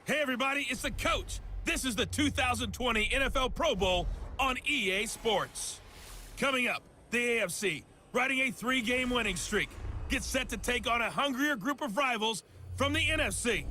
Hey everybody, it's the coach. This is the 2020 NFL Pro Bowl on EA Sports. Coming up, the AFC, riding a 3-game winning streak, gets set to take on a hungrier group of rivals from the NFC.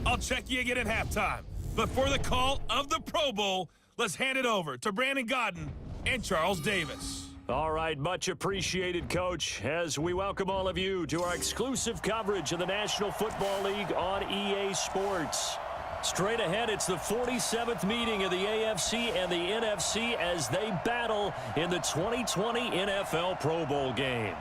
I'll check you again at halftime. But for the call of the Pro Bowl, let's hand it over to Brandon Gaudin and Charles Davis. All right, much appreciated, Coach, as we welcome all of you to our exclusive coverage of the National Football League on EA Sports. Straight ahead, it's the 47th meeting of the AFC and the NFC as they battle in the 2020 NFL Pro Bowl game.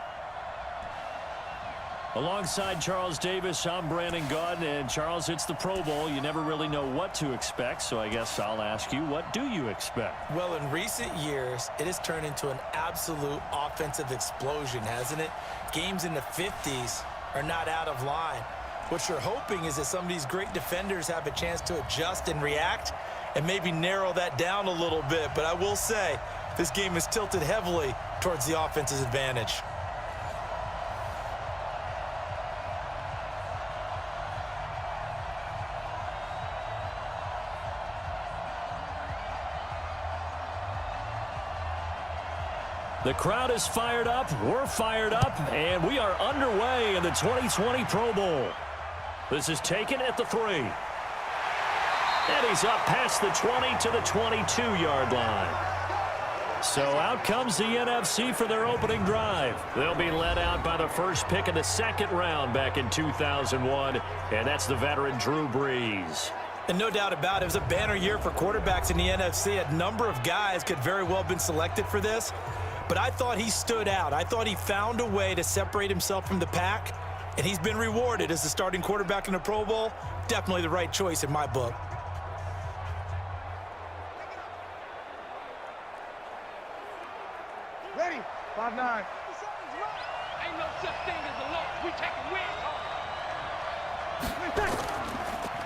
Alongside Charles Davis, I'm Brandon Gaudin, and Charles, it's the Pro Bowl. You never really know what to expect, so I guess I'll ask you, what do you expect? Well, in recent years, it has turned into an absolute offensive explosion, hasn't it? Games in the 50s are not out of line. What you're hoping is that some of these great defenders have a chance to adjust and react and maybe narrow that down a little bit. But I will say, this game is tilted heavily towards the offense's advantage. The crowd is fired up, we're fired up, and we are underway in the 2020 Pro Bowl. This is taken at the 3. And he's up past the 20 to the 22-yard line. So out comes the NFC for their opening drive. They'll be led out by the first pick of the second round back in 2001, and that's the veteran Drew Brees. And no doubt about it, it was a banner year for quarterbacks in the NFC. A number of guys could very well have been selected for this. But I thought he stood out. I thought he found a way to separate himself from the pack, and he's been rewarded as the starting quarterback in the Pro Bowl. Definitely the right choice in my book. Ready, 5-9. Ain't no such thing as a loss. We taking wins.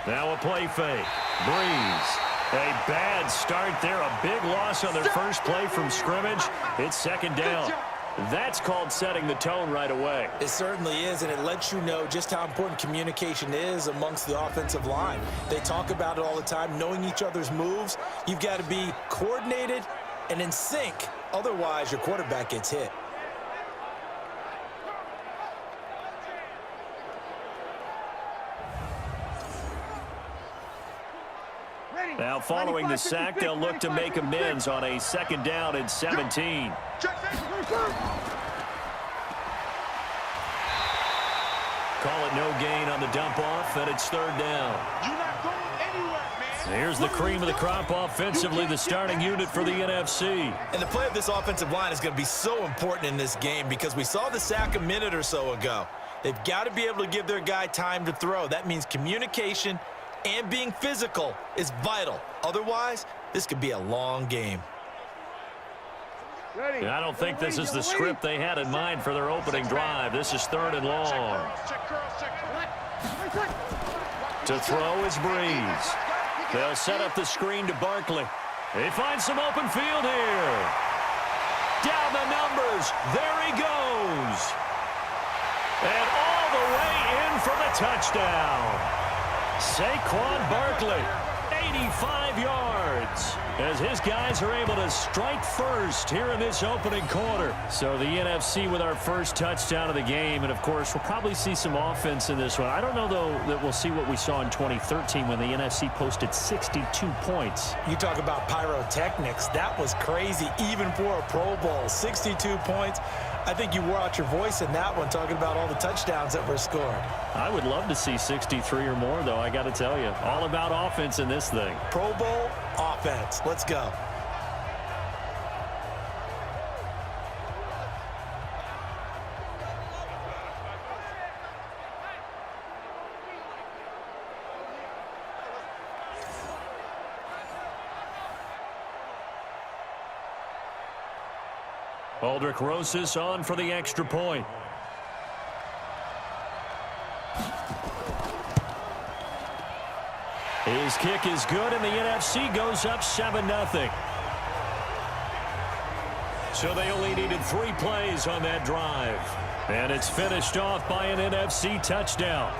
Now a play fake. Brees. A bad start there. A big loss on their first play from scrimmage. It's second down. That's called setting the tone right away. It certainly is, and it lets you know just how important communication is amongst the offensive line. They talk about it all the time, knowing each other's moves. You've got to be coordinated and in sync. Otherwise, your quarterback gets hit. Now, following the sack, they'll look to make amends on a second down and 17. Call it no gain on the dump off, and it's third down. You're not going anywhere, man. Here's the cream of the crop offensively, the starting unit for the NFC. And the play of this offensive line is going to be so important in this game because we saw the sack a minute or so ago. They've got to be able to give their guy time to throw. That means communication and being physical is vital. Otherwise, this could be a long game. Ready. I don't think this is the script they had in mind for their opening drive. This is third and long. To throw is Brees. They'll set up the screen to Barkley. They find some open field here. Down the numbers. There he goes. And all the way in for the touchdown. Saquon Barkley, 85 yards, as his guys are able to strike first here in this opening quarter. So the NFC with our first touchdown of the game, and of course we'll probably see some offense in this one. I don't know, though, that we'll see what we saw in 2013 when the NFC posted 62 points. You talk about pyrotechnics. That was crazy, even for a Pro Bowl. 62 points. I think you wore out your voice in that one, talking about all the touchdowns that were scored. I would love to see 63 or more, though, I got to tell you. All about offense in this thing. Pro Bowl offense. Let's go. Aldrich Rosas on for the extra point. His kick is good, and the NFC goes up 7-0. So they only needed 3 plays on that drive. And it's finished off by an NFC touchdown.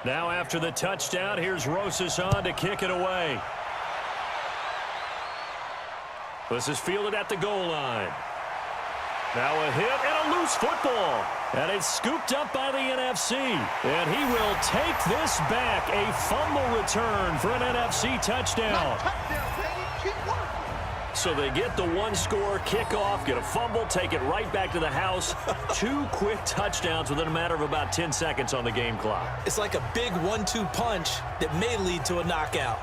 Now after the touchdown, here's Rosas on to kick it away. This is fielded at the goal line. Now a hit and a loose football. And it's scooped up by the NFC. And he will take this back. A fumble return for an NFC touchdown. So they get the one-score kickoff, get a fumble, take it right back to the house. 2 quick touchdowns within a matter of about 10 seconds on the game clock. It's like a big 1-2 punch that may lead to a knockout.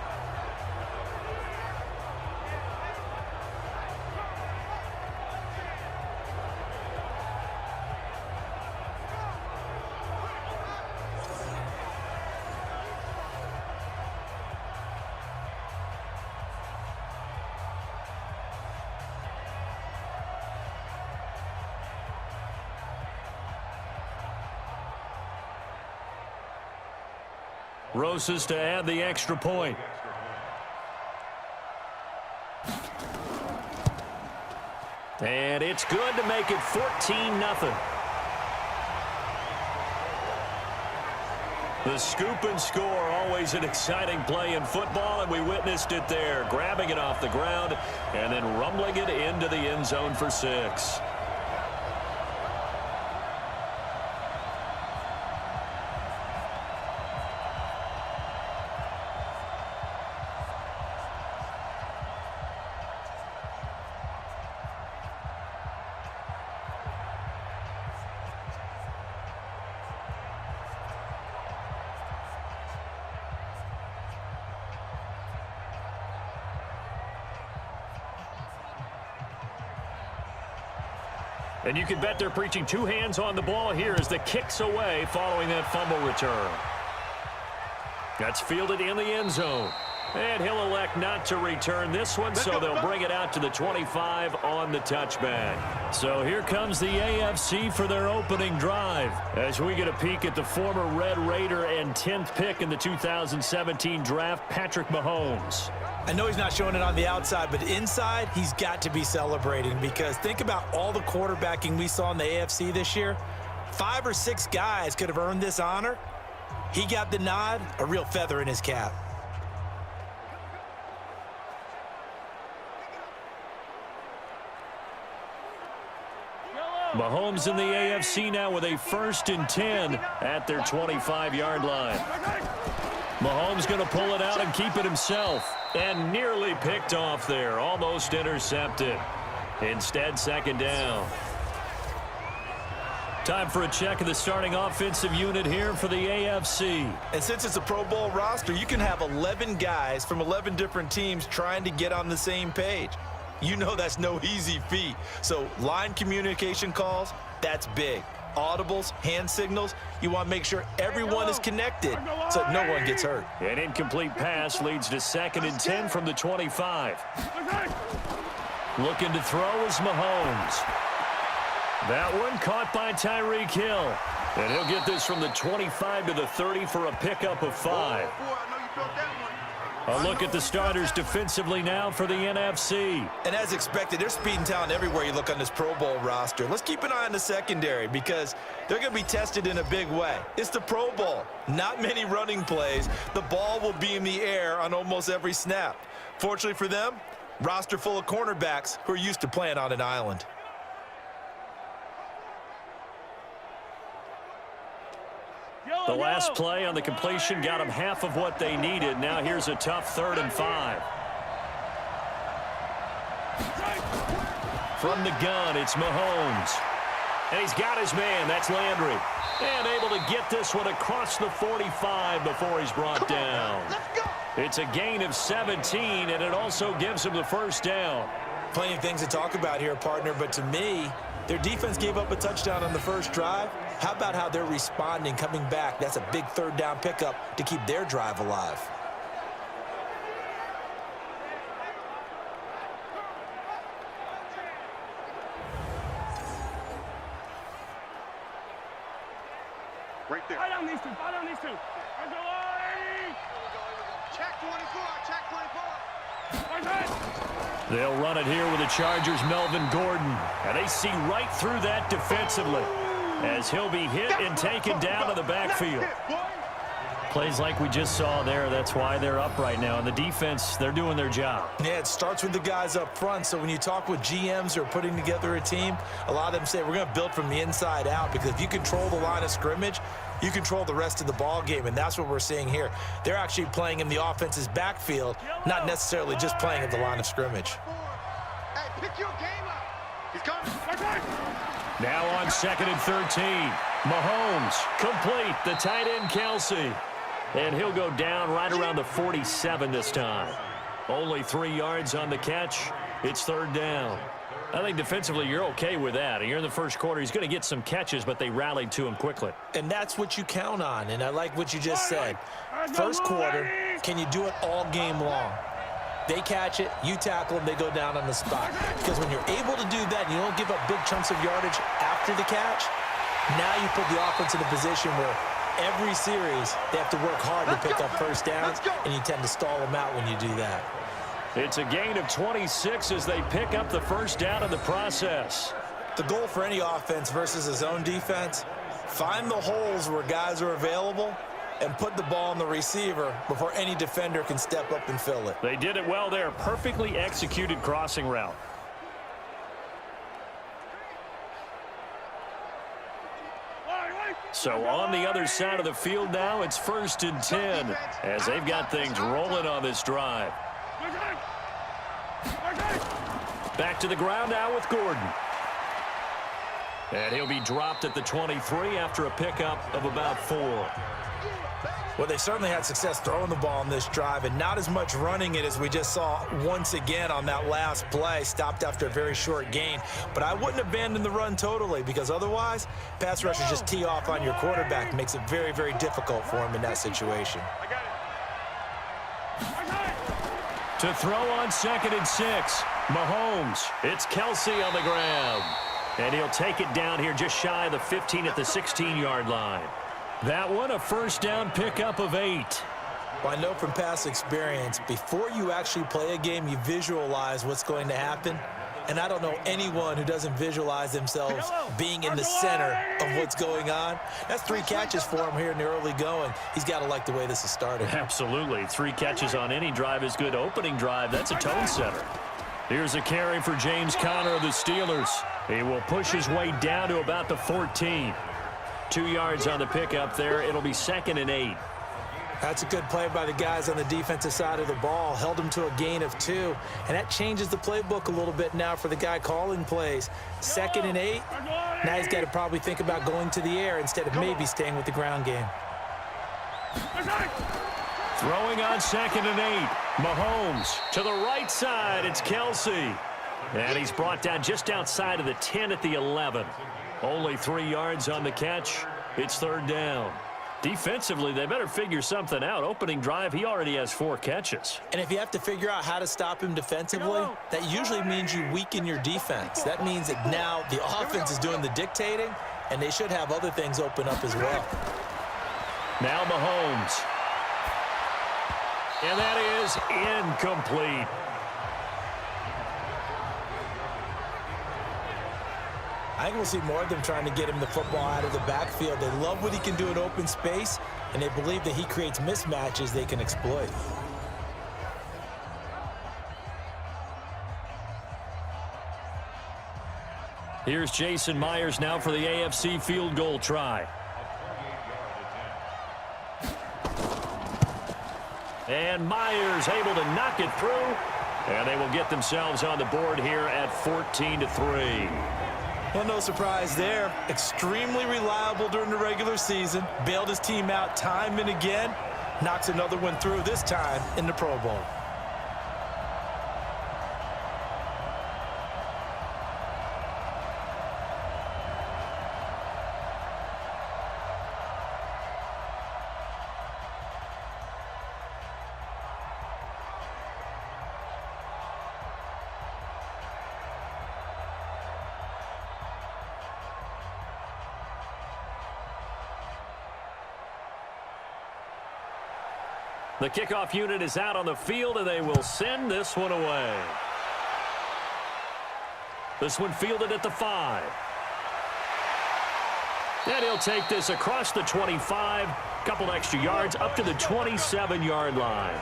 Rosas to add the extra point. And it's good to make it 14-0. The scoop and score, always an exciting play in football, and we witnessed it there, grabbing it off the ground and then rumbling it into the end zone for 6. And you can bet they're preaching 2 hands on the ball here as the kick's away following that fumble return. That's fielded in the end zone. And he'll elect not to return this one, so they'll bring it out to the 25 on the touchback. So here comes the AFC for their opening drive as we get a peek at the former Red Raider and 10th pick in the 2017 draft, Patrick Mahomes. I know he's not showing it on the outside, but inside, he's got to be celebrating because think about all the quarterbacking we saw in the AFC this year. 5 or 6 guys could have earned this honor. He got the nod, a real feather in his cap. Mahomes in the AFC now with a 1st and 10 at their 25-yard line. Mahomes going to pull it out and keep it himself. And nearly picked off there. Almost intercepted. Instead, 2nd down. Time for a check of the starting offensive unit here for the AFC. And since it's a Pro Bowl roster, you can have 11 guys from 11 different teams trying to get on the same page. You know that's no easy feat. So line communication calls, that's big. Audibles, hand signals, you want to make sure everyone is connected so no one gets hurt. An incomplete pass leads to 2nd and 10 from the 25. Looking to throw is Mahomes. That one caught by Tyreek Hill. And he'll get this from the 25 to the 30 for a pickup of 5. A look at the starters defensively now for the NFC. And as expected, there's speed and talent everywhere you look on this Pro Bowl roster. Let's keep an eye on the secondary because they're going to be tested in a big way. It's the Pro Bowl. Not many running plays. The ball will be in the air on almost every snap. Fortunately for them, roster full of cornerbacks who are used to playing on an island. The last play on the completion got them half of what they needed. Now here's a tough 3rd and 5. From the gun, it's Mahomes. And he's got his man. That's Landry. And able to get this one across the 45 before he's brought down. It's a gain of 17, and it also gives him the 1st down. Plenty of things to talk about here, partner, but to me, their defense gave up a touchdown on the first drive. How about how they're responding, coming back? That's a big 3rd down pickup to keep their drive alive. Right there. Fight on these two. Fight on these two. Check 24. Check 24. They'll run it here with the Chargers' Melvin Gordon. And they see right through that defensively as he'll be hit and taken down to the backfield. Plays like we just saw there, that's why they're up right now. And the defense, they're doing their job. Yeah, it starts with the guys up front. So when you talk with GMs who are putting together a team, a lot of them say we're going to build from the inside out, because if you control the line of scrimmage, you control the rest of the ball game, and that's what we're seeing here. They're actually playing in the offense's backfield, not necessarily just playing at the line of scrimmage. Hey, pick your game up. He's coming. Now on 2nd and 13. Mahomes complete, the tight end Kelsey. And he'll go down right around the 47 this time. Only 3 yards on the catch. It's 3rd down. I think defensively you're okay with that. Here in the first quarter, he's going to get some catches, but they rallied to him quickly. And that's what you count on, and I like what you just said. First quarter, can you do it all game long? They catch it, you tackle them, they go down on the spot. Because when you're able to do that and you don't give up big chunks of yardage after the catch, now you put the offense in a position where every series they have to work hard to pick up first downs, and you tend to stall them out when you do that. It's a gain of 26 as they pick up the first down in the process. The goal for any offense versus a zone defense, find the holes where guys are available and put the ball on the receiver before any defender can step up and fill it. They did it well there. Perfectly executed crossing route. So on the other side of the field now, it's 1st and 10 as they've got things rolling on this drive. Back to the ground now with Gordon. And he'll be dropped at the 23 after a pickup of about 4. Well, they certainly had success throwing the ball on this drive, and not as much running it as we just saw once again on that last play. Stopped after a very short gain. But I wouldn't abandon the run totally, because otherwise, pass rushers just tee off on your quarterback. Makes it very, very difficult for him in that situation. To throw on 2nd and 6. Mahomes. It's Kelsey on the ground. And he'll take it down here just shy of the 15 at the 16-yard line. That one a first down pickup of 8. Well, I know from past experience, before you actually play a game, you visualize what's going to happen. And I don't know anyone who doesn't visualize themselves being in the center of what's going on. That's 3 catches for him here in the early going. He's got to like the way this is starting. Absolutely. 3 catches on any drive is good. Opening drive, that's a tone setter. Here's a carry for James Conner of the Steelers. He will push his way down to about the 14. 2 yards on the pickup there. It'll be 2nd and 8. That's a good play by the guys on the defensive side of the ball. Held him to a gain of 2. And that changes the playbook a little bit now for the guy calling plays. 2nd and 8. Now he's got to probably think about going to the air instead of maybe staying with the ground game. Throwing on 2nd and 8. Mahomes to the right side. It's Kelsey. And he's brought down just outside of the 10 at the 11. Only 3 yards on the catch. It's 3rd down. Defensively, they better figure something out. Opening drive, he already has 4 catches. And if you have to figure out how to stop him defensively, that usually means you weaken your defense. That means that now the offense is doing the dictating, and they should have other things open up as well. Now Mahomes. And that is incomplete. I think we'll see more of them trying to get him the football out of the backfield. They love what he can do in open space, and they believe that he creates mismatches they can exploit. Here's Jason Myers now for the AFC field goal try. And Myers able to knock it through, and they will get themselves on the board here at 14-3. Well, no surprise there. Extremely reliable during the regular season. Bailed his team out time and again. Knocks another one through, this time in the Pro Bowl. The kickoff unit is out on the field, and they will send this one away. This one fielded at the 5. And he'll take this across the 25, couple extra yards up to the 27-yard line.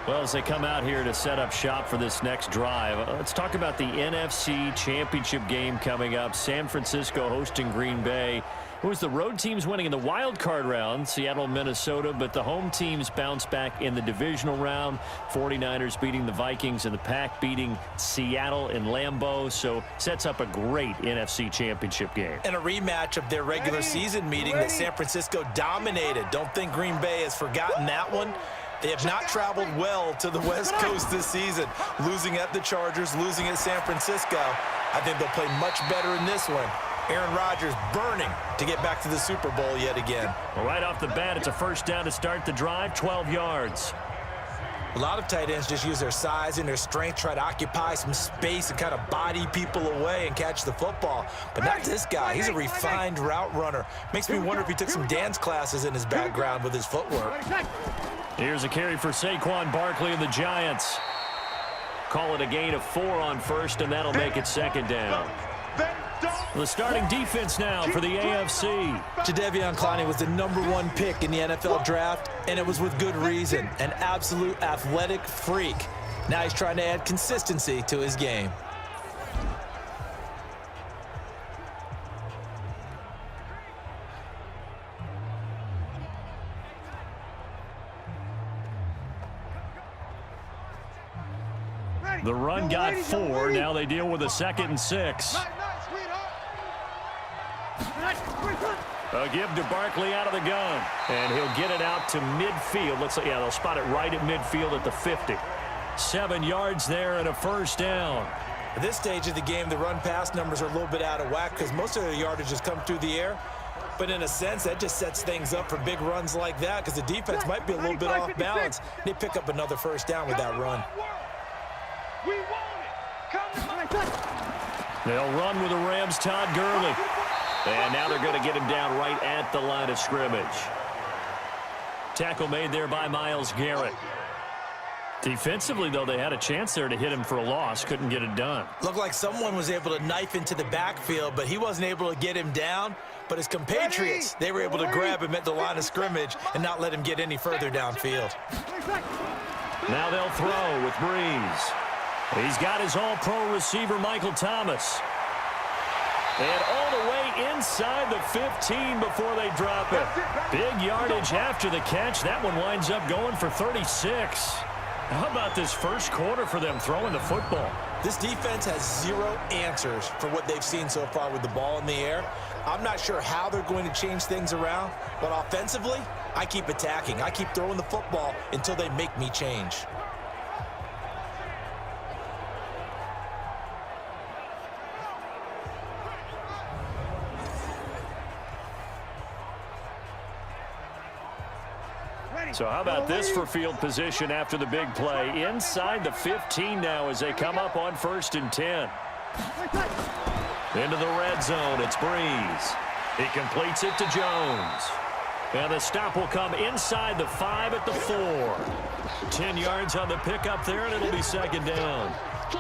Well, as they come out here to set up shop for this next drive, let's talk about the NFC Championship game coming up. San Francisco hosting Green Bay. It was the road teams winning in the wild card round, Seattle, Minnesota, but the home teams bounced back in the divisional round. 49ers beating the Vikings and the Pack beating Seattle in Lambeau, so sets up a great NFC Championship game. And a rematch of their regular season meeting that San Francisco dominated. Don't think Green Bay has forgotten that one. They have not traveled well to the West Coast this season, losing at the Chargers, losing at San Francisco. I think they'll play much better in this one. Aaron Rodgers burning to get back to the Super Bowl yet again. Well, right off the bat, it's a first down to start the drive, 12 yards. A lot of tight ends just use their size and their strength, try to occupy some space and kind of body people away and catch the football. But not this guy. He's a refined route runner. Makes me wonder if he took some dance classes in his background with his footwork. Here's a carry for Saquon Barkley and the Giants. Call it a gain of 4 on first, and that'll make it second down. The starting defense now for the AFC. Jadeveon Clowney was the #1 pick in the NFL draft, and it was with good reason. An absolute athletic freak. Now he's trying to add consistency to his game. The run got 4. Now they deal with a 2nd and 6. A give to Barkley out of the gun. And he'll get it out to midfield. Yeah, they'll spot it right at midfield at the 50. 7 yards there and a first down. At this stage of the game, the run-pass numbers are a little bit out of whack because most of their yardage has come through the air. But in a sense, that just sets things up for big runs like that because the defense might be a little bit off balance. They pick up another first down with that run. We want it. Come to They'll run with the Rams' Todd Gurley. And now they're going to get him down right at the line of scrimmage. Tackle made there by Myles Garrett. Defensively, though, they had a chance there to hit him for a loss. Couldn't get it done. Looked like someone was able to knife into the backfield, but he wasn't able to get him down. But his compatriots, they were able to grab him at the line of scrimmage and not let him get any further downfield. Now they'll throw with Breeze. He's got his all-pro receiver, Michael Thomas. And all the way inside the 15 before they drop it. Big yardage after the catch. That one winds up going for 36. How about this first quarter for them throwing the football? This defense has 0 answers for what they've seen so far with the ball in the air. I'm not sure how they're going to change things around, but offensively, I keep attacking. I keep throwing the football until they make me change. So how about this for field position after the big play? Inside the 15 now as they come up on 1st and 10. Into the red zone, it's Breeze. He completes it to Jones. And the stop will come inside the 5 at the 4. 10 yards on the pickup there, and it'll be second down.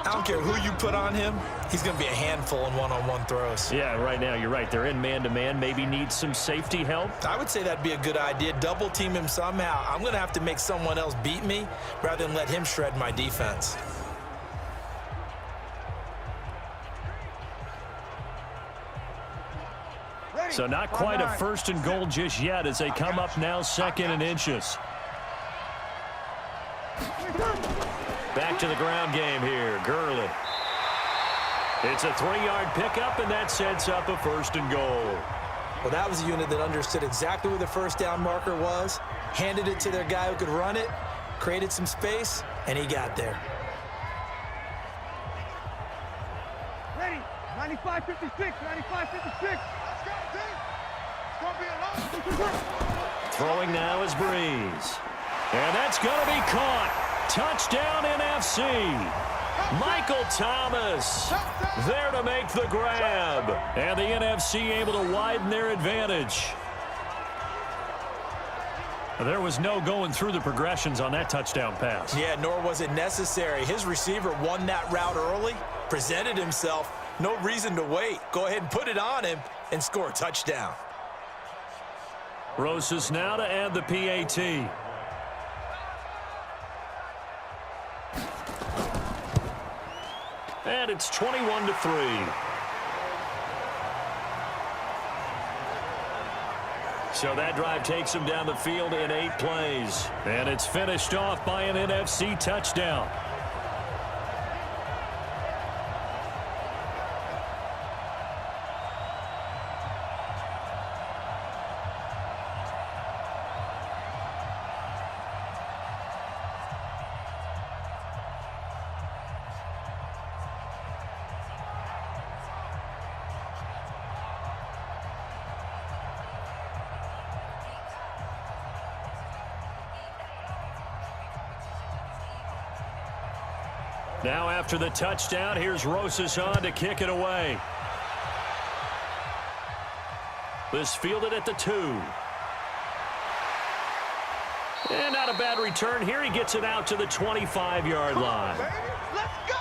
I don't care who you put on him, he's going to be a handful in one-on-one throws. Yeah, right now you're right. They're in man-to-man. Maybe need some safety help. I would say that'd be a good idea. Double team him somehow. I'm going to have to make someone else beat me rather than let him shred my defense. So not quite a 1st and goal just yet as they come up now 2nd and inches. Back to the ground game here. Gurley. It's a 3-yard pickup, and that sets up a 1st and goal. Well, that was a unit that understood exactly where the first down marker was, handed it to their guy who could run it, created some space, and he got there. Ready. 95-56. 95-56. Throwing now is Breeze. And that's going to be caught. Touchdown NFC. Michael Thomas there to make the grab. And the NFC able to widen their advantage. There was no going through the progressions on that touchdown pass. Yeah, nor was it necessary. His receiver won that route early, presented himself, No reason to wait. Go ahead and put it on him and score a touchdown. Rosas now to add the PAT. And it's 21-3. So that drive takes him down the field in 8 plays. And it's finished off by an NFC touchdown. Now after the touchdown, here's Rosas on to kick it away. This fielded at the 2. And not a bad return here. He gets it out to the 25-yard line. Let's go!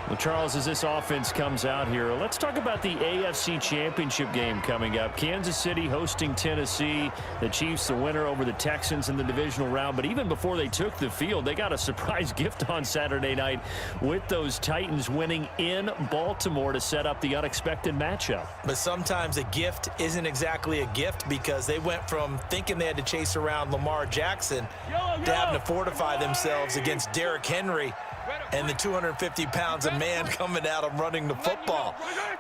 Well, Charles, as this offense comes out here, let's talk about the AFC Championship game coming up. Kansas City hosting Tennessee. The Chiefs the winner over the Texans in the divisional round. But even before they took the field, they got a surprise gift on Saturday night with those Titans winning in Baltimore to set up the unexpected matchup. But sometimes a gift isn't exactly a gift because they went from thinking they had to chase around Lamar Jackson to having to fortify themselves against Derrick Henry and the 250 pounds of man coming at him running the football.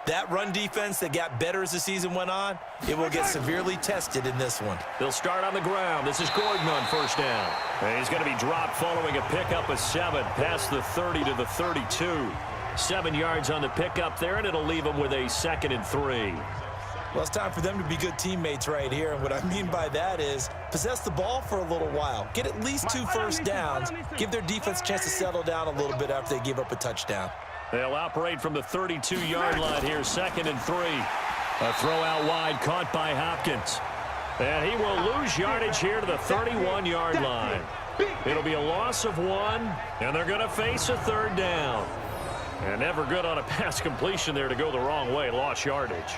That run defense that got better as the season went on, it will get severely tested in this one. They'll start on the ground. This is Gordon on first down. And he's going to be dropped following a pickup of 7 past the 30 to the 32. 7 yards on the pickup there, and it'll leave him with a 2nd and 3. Well, it's time for them to be good teammates right here. And what I mean by that is possess the ball for a little while. Get at least 2 first downs. Give their defense a chance to settle down a little bit after they give up a touchdown. They'll operate from the 32-yard line here, 2nd and 3. A throw out wide caught by Hopkins. And he will lose yardage here to the 31-yard line. It'll be a loss of 1, and they're going to face a 3rd down. And never good on a pass completion there to go the wrong way. Lost yardage.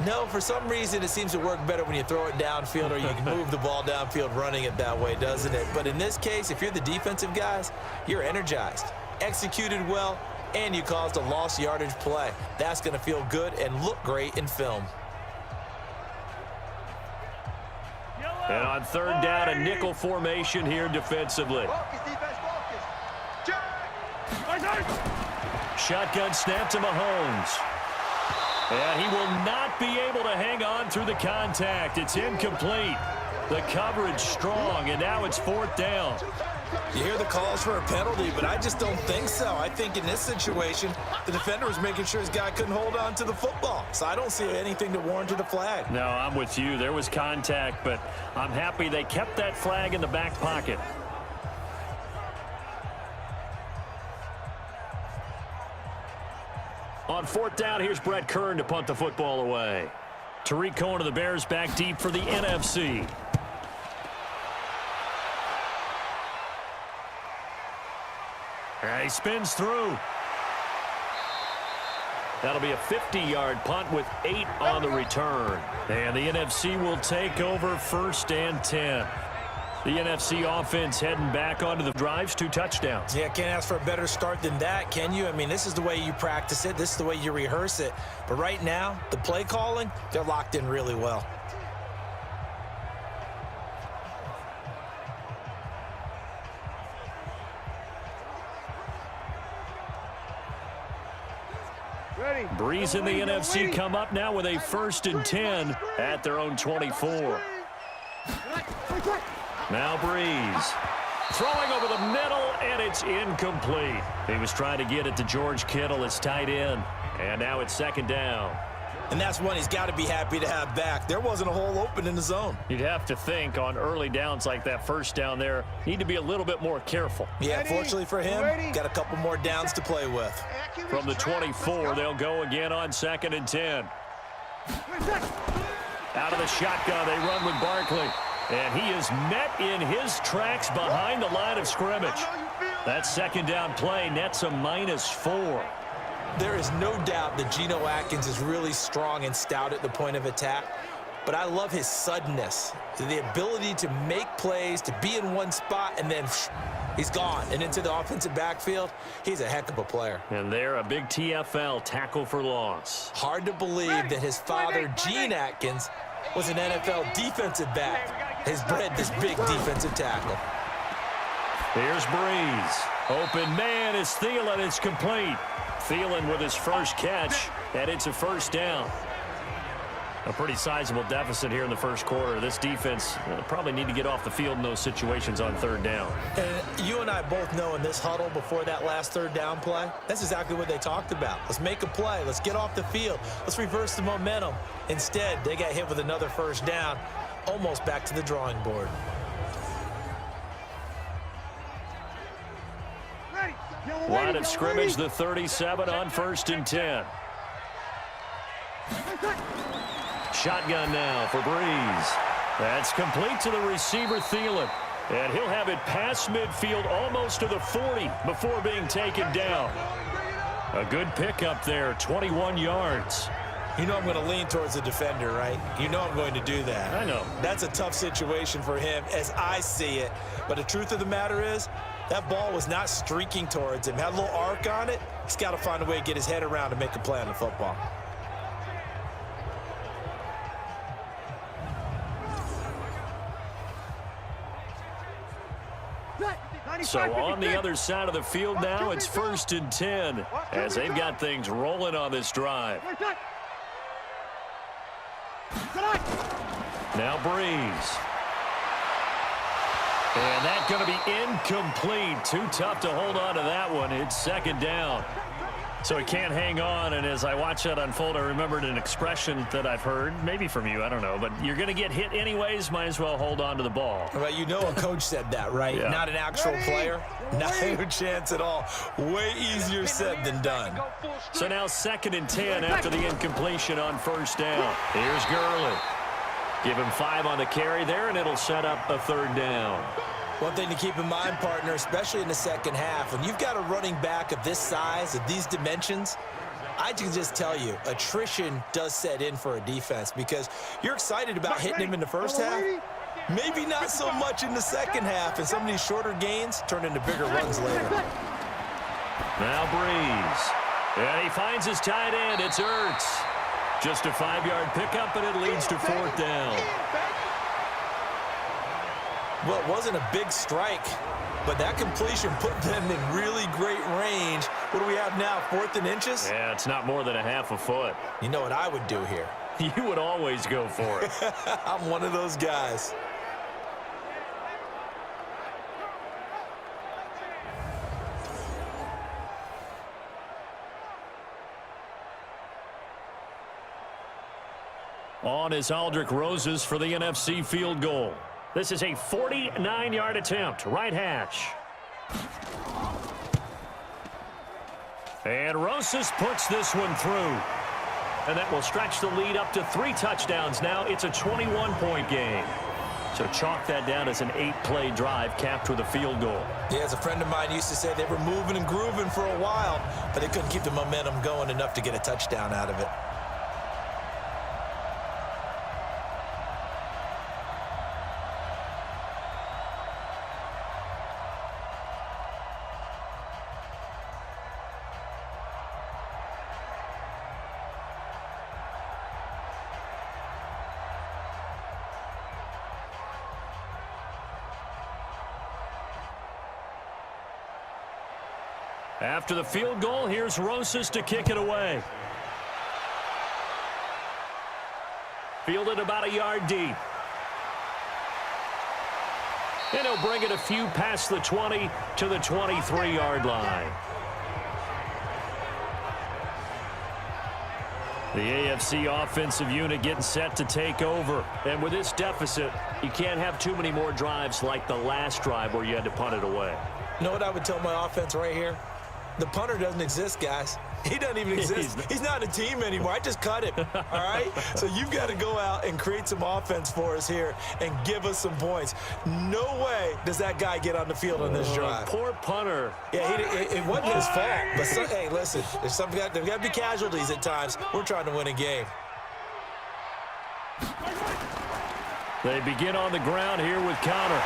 No, for some reason it seems to work better when you throw it downfield or you can move the ball downfield running it that way, doesn't it? But in this case, if you're the defensive guys, you're energized, executed well, and you caused a lost yardage play. That's going to feel good and look great in film. And on 3rd down, a nickel formation here defensively. Focus, defense, focus. Check! Shotgun snap to Mahomes. And he will not be able to hang on through the contact. It's incomplete. The coverage strong, and now it's 4th down. You hear the calls for a penalty, but I just don't think so. I think in this situation, the defender was making sure his guy couldn't hold on to the football. So I don't see anything to warrant a flag. No, I'm with you. There was contact, but I'm happy they kept that flag in the back pocket. On 4th down, here's Brett Kern to punt the football away. Tariq Cohen of the Bears back deep for the NFC. And he spins through. That'll be a 50-yard punt with 8 on the return. And the NFC will take over 1st and 10. The NFC offense heading back onto the drives, 2 touchdowns. Yeah, can't ask for a better start than that, can you? I mean, this is the way you practice it. This is the way you rehearse it. But right now, the play calling, they're locked in really well. Breeze and the NFC come up now with a 1st and 10 at their own 24. Now Breeze. Throwing over the middle, and it's incomplete. He was trying to get it to George Kittle, his tight end. And now it's 2nd down. And that's one he's got to be happy to have back. There wasn't a hole open in the zone. You'd have to think on early downs like that 1st down there, need to be a little bit more careful. Yeah, fortunately for him, got a couple more downs to play with. From the 24, they'll go again on 2nd and 10. Out of the shotgun, they run with Barkley. And he is met in his tracks behind the line of scrimmage. I know you feel That second down play nets a -4. There is no doubt that Geno Atkins is really strong and stout at the point of attack, but I love his suddenness, the ability to make plays, to be in one spot, and then he's gone and into the offensive backfield. He's a heck of a player. And there, a big TFL, tackle for loss. Hard to believe that his father, Gene Atkins, was an NFL defensive back. Has bred this big defensive tackle. Here's Breeze. Open man is Thielen. It's complete. Thielen with his first catch, and it's a first down. A pretty sizable deficit here in the first quarter. This defense probably need to get off the field in those situations on third down. And you and I both know in this huddle before that last third down play, that's exactly what they talked about. Let's make a play. Let's get off the field. Let's reverse the momentum. Instead, they got hit with another first down, almost back to the drawing board. Line of scrimmage, the 37 on 1st and 10. Shotgun now for Breeze. That's complete to the receiver, Thielen. And he'll have it past midfield almost to the 40 before being taken down. A good pickup there, 21 yards. You know I'm going to lean towards the defender, right? You know I'm going to do that. I know. That's a tough situation for him as I see it. But the truth of the matter is, that ball was not streaking towards him. Had a little arc on it. He's got to find a way to get his head around and make a play on the football. So on the other side of the field now, it's 1st and 10 as they've got things rolling on this drive. Now Breeze. And that's going to be incomplete. Too tough to hold on to that one. It's second down. So he can't hang on, and as I watch that unfold, I remembered an expression that I've heard, maybe from you, I don't know, but you're going to get hit anyways, might as well hold on to the ball. Right, you know a coach said that, right? Yeah. Not an actual player. Not a chance at all. Way easier said than done. So now 2nd and 10 after the incompletion on 1st down. Here's Gurley. Give him 5 on the carry there, and it'll set up a 3rd down. One thing to keep in mind, partner, especially in the second half, when you've got a running back of this size, of these dimensions, I can just tell you, attrition does set in for a defense because you're excited about hitting him in the first half. Maybe not so much in the second half, and some of these shorter gains turn into bigger runs later. Now Breeze. And he finds his tight end. It's Ertz. Just a 5-yard pickup, and it leads to 4th down. Well, it wasn't a big strike, but that completion put them in really great range. What do we have now, 4th and inches? Yeah, it's not more than a half a foot. You know what I would do here? You would always go for it. I'm one of those guys. On is Aldrick Roses for the NFC field goal. This is a 49-yard attempt, right hash. And Roses puts this one through. And that will stretch the lead up to 3 touchdowns now. It's a 21-point game. So chalk that down as an 8-play drive capped with a field goal. Yeah, as a friend of mine used to say, they were moving and grooving for a while, but they couldn't keep the momentum going enough to get a touchdown out of it. After the field goal, here's Roses to kick it away. Fielded about a yard deep. And he'll bring it a few past the 20 to the 23-yard line. The AFC offensive unit getting set to take over. And with this deficit, you can't have too many more drives like the last drive where you had to punt it away. You know what I would tell my offense right here? The punter doesn't exist, guys. He doesn't even exist. He's not a team anymore. I just cut him, all right? So you've got to go out and create some offense for us here and give us some points. No way does that guy get on the field on this drive. Poor punter. Yeah, it wasn't his fault. But, hey, listen, there's got to be casualties at times. We're trying to win a game. They begin on the ground here with Connor.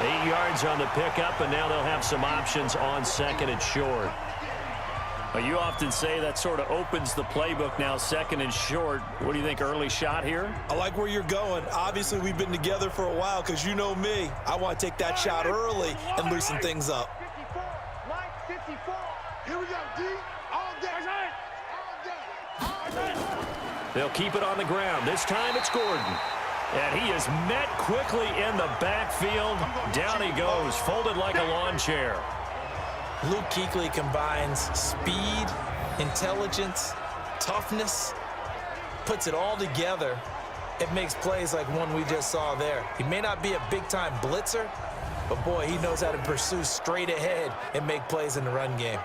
8 yards on the pickup, and now they'll have some options on second and short. You often say that sort of opens the playbook now, second and short. What do you think, early shot here? I like where you're going. Obviously, we've been together for a while because you know me. I want to take that shot early and loosen things up. 54, Mike 54. Here we go, D. All day. All day. They'll keep it on the ground. This time it's Gordon. And he is met quickly in the backfield. Down he goes, folded like a lawn chair. Luke Kuechly combines speed, intelligence, toughness, puts it all together. It makes plays like one we just saw there. He may not be a big-time blitzer, but, boy, he knows how to pursue straight ahead and make plays in the run game.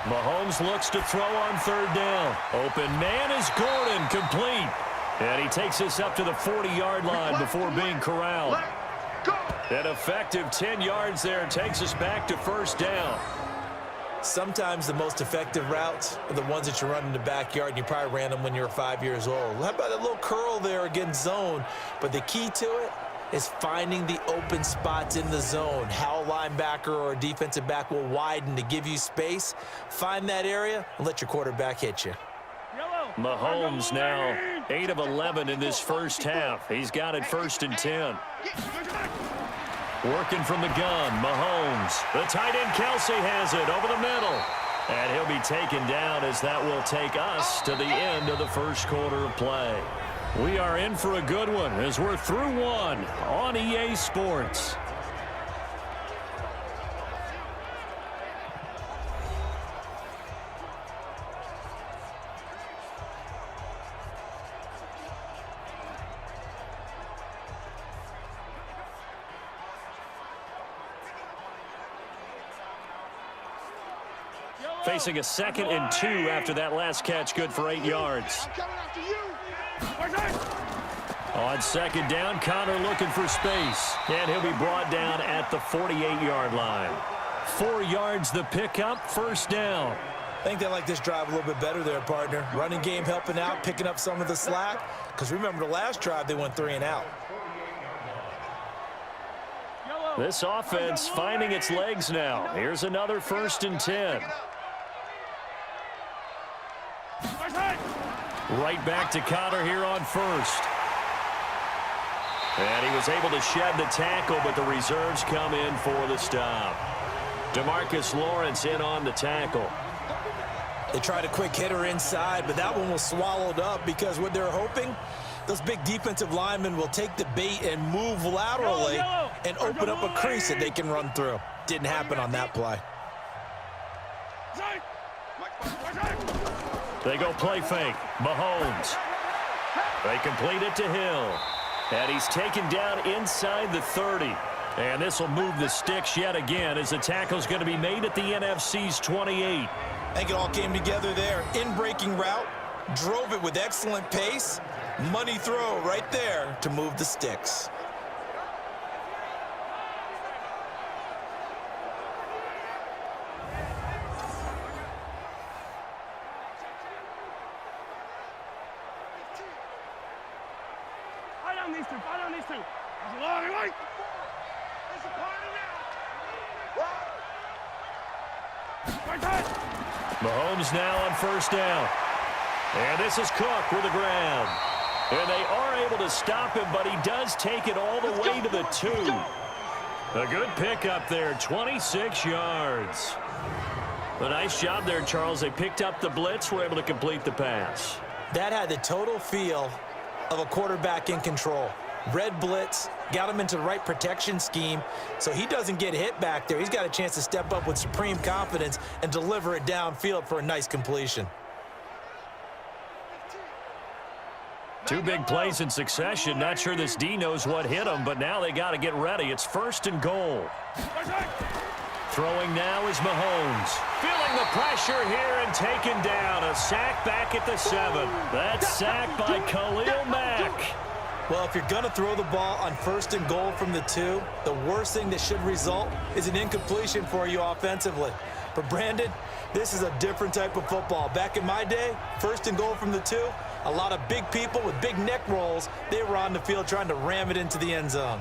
Mahomes looks to throw on third down. Open man is Gordon, complete. And he takes us up to the 40-yard line before being corralled. An effective 10 yards there takes us back to first down. Sometimes the most effective routes are the ones that you run in the backyard, and you probably ran them when you were 5 years old. How about that little curl there against zone? But the key to it is finding the open spots in the zone. How a linebacker or a defensive back will widen to give you space. Find that area and let your quarterback hit you. Mahomes now 8 of 11 in this first half. He's got it first and 10. Working from the gun, Mahomes. The tight end Kelsey has it over the middle. And he'll be taken down as that will take us to the end of the first quarter of play. We are in for a good one as we're through one on EA Sports. Facing a 2nd and 2 after that last catch, good for 8 yards. On second down, Connor looking for space. And he'll be brought down at the 48-yard line. 4 yards the pickup, first down. I think they like this drive a little bit better there, partner. Running game helping out, picking up some of the slack. Because remember the last drive, they went 3 and out. This offense finding its legs now. Here's another 1st and 10. Right back to Connor here on first. And he was able to shed the tackle, but the reserves come in for the stop. DeMarcus Lawrence in on the tackle. They tried a quick hitter inside, but that one was swallowed up because what they're hoping, those big defensive linemen will take the bait and move laterally and open up a crease that they can run through. Didn't happen on that play. They go play fake. Mahomes. They complete it to Hill. And he's taken down inside the 30. And this will move the sticks yet again as the tackle's going to be made at the NFC's 28. I think it all came together there. In-breaking route, drove it with excellent pace. Money throw right there to move the sticks. Mahomes now on first down. And this is Cook with a grab. And they are able to stop him, but he does take it all the way to the 2. A good pickup there, 26 yards. A nice job there, Charles. They picked up the blitz, were able to complete the pass. That had the total feel of a quarterback in control. Red blitz, got him into the right protection scheme, so he doesn't get hit back there. He's got a chance to step up with supreme confidence and deliver it downfield for a nice completion. Two big plays in succession. Not sure this D knows what hit him, but now they got to get ready. It's 1st and goal. Throwing now is Mahomes. Feeling the pressure here and taken down. A sack back at the 7. That's sacked by Khalil Mack. Well, if you're going to throw the ball on 1st and goal from the 2, the worst thing that should result is an incompletion for you offensively. But Brandon, this is a different type of football. Back in my day, 1st and goal from the 2, a lot of big people with big neck rolls, they were on the field trying to ram it into the end zone.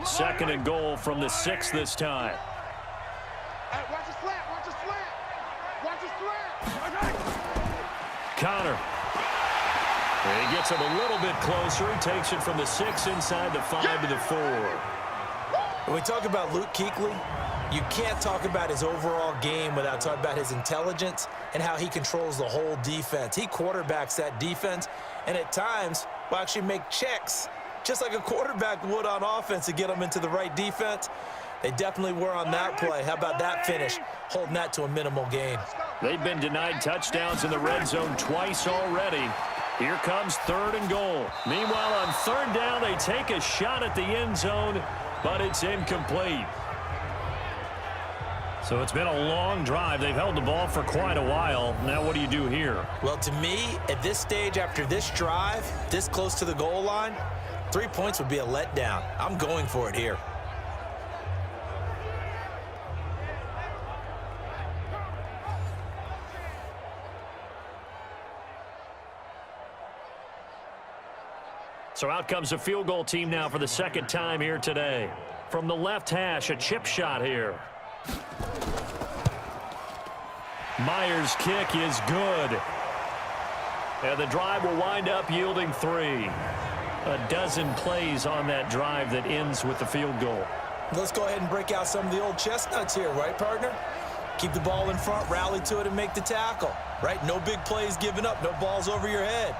Second and goal from the 6 this time. Hey, watch the slant, watch the slant. Watch the slant. Connor. He gets him a little bit closer. He takes it from the 6 inside the 5 to the 4. When we talk about Luke Kuechly, you can't talk about his overall game without talking about his intelligence and how he controls the whole defense. He quarterbacks that defense, and at times will actually make checks, just like a quarterback would on offense, to get them into the right defense. They definitely were on that play. How about that finish, holding that to a minimal gain? They've been denied touchdowns in the red zone twice already. Here comes 3rd and goal. Meanwhile, on 3rd down, they take a shot at the end zone, but it's incomplete. So it's been a long drive. They've held the ball for quite a while. Now what do you do here? Well, to me, at this stage, after this drive, this close to the goal line, 3 points would be a letdown. I'm going for it here. So out comes a field goal team now for the 2nd time here today. From the left hash, a chip shot here. Myers' kick is good. And the drive will wind up yielding 3. A dozen plays on that drive that ends with the field goal. Let's go ahead and break out some of the old chestnuts here, right, partner? Keep the ball in front, rally to it, and make the tackle, right? No big plays given up, no balls over your head.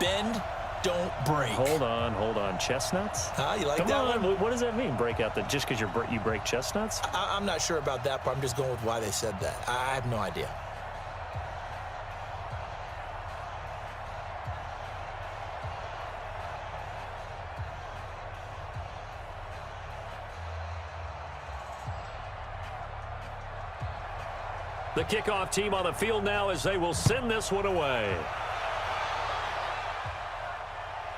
Bend, don't break. Hold on. Chestnuts? You like Come that on. one? What does that mean, break out? Just because you break chestnuts? I'm not sure about that, but I'm just going with why they said that. I have no idea. The kickoff team on the field now as they will send this one away.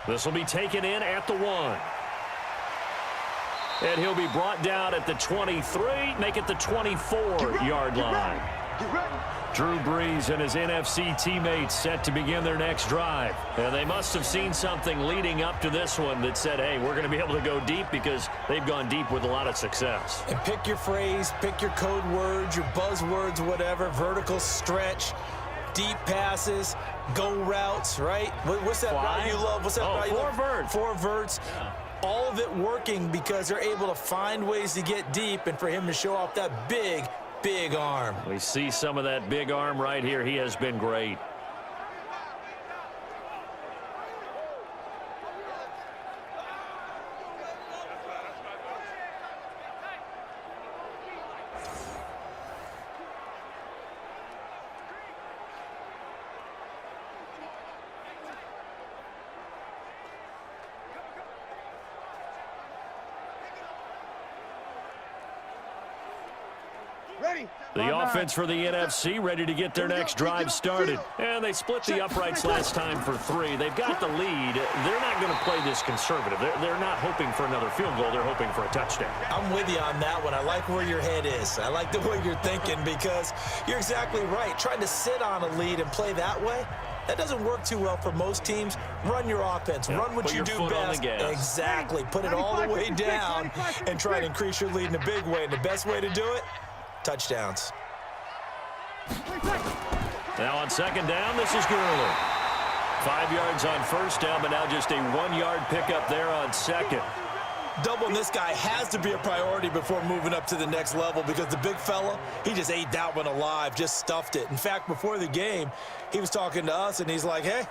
This will be taken in at the 1. And he'll be brought down at the 23, make it the 24-yard line. Drew Brees and his NFC teammates set to begin their next drive. And they must have seen something leading up to this one that said, hey, we're going to be able to go deep, because they've gone deep with a lot of success. And pick your phrase, pick your code words, your buzzwords, whatever, vertical stretch, deep passes, go routes, right? What's that route you love? What's that route you love? 4 verts. 4 verts. Yeah. All of it working because they're able to find ways to get deep, and for him to show off that big arm. We see some of that big arm right here. He has been great. The offense for the NFC ready to get their next drive started. And they split the uprights last time for 3. They've got the lead. They're not going to play this conservative. They're not hoping for another field goal. They're hoping for a touchdown. I'm with you on that one. I like where your head is. I like the way you're thinking, because you're exactly right. Trying to sit on a lead and play that way, that doesn't work too well for most teams. Run your offense. Run what you do best. Exactly. Put it all the way down and try to increase your lead in a big way. And the best way to do it, touchdowns. Now on 2nd down, this is Gurley. 5 yards on 1st down, but now just a 1-yard pickup there on 2nd. Doubling this guy has to be a priority before moving up to the next level because the big fella, he just ate that one alive, just stuffed it. In fact, before the game, he was talking to us, and he's like, hey,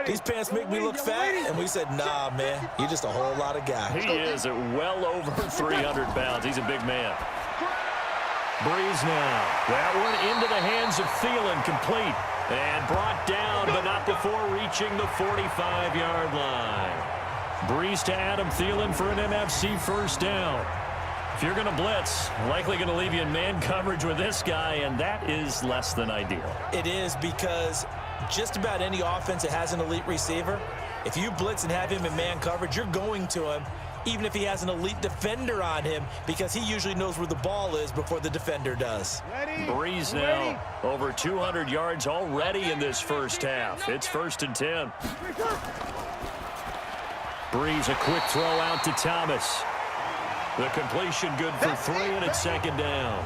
these pants make me look fat. And we said, nah, man, you're just a whole lot of guy. He is at well over 300 pounds. He's a big man. Breeze now. That one into the hands of Thielen, complete. And brought down, but not before reaching the 45-yard line. Breeze to Adam Thielen for an NFC first down. If you're going to blitz, likely going to leave you in man coverage with this guy, and that is less than ideal. It is, because just about any offense that has an elite receiver, if you blitz and have him in man coverage, you're going to him, even if he has an elite defender on him, because he usually knows where the ball is before the defender does. Breeze now over 200 yards already in this first half. It's 1st and 10. Breeze, a quick throw out to Thomas. The completion good for 3, and it's 2nd down.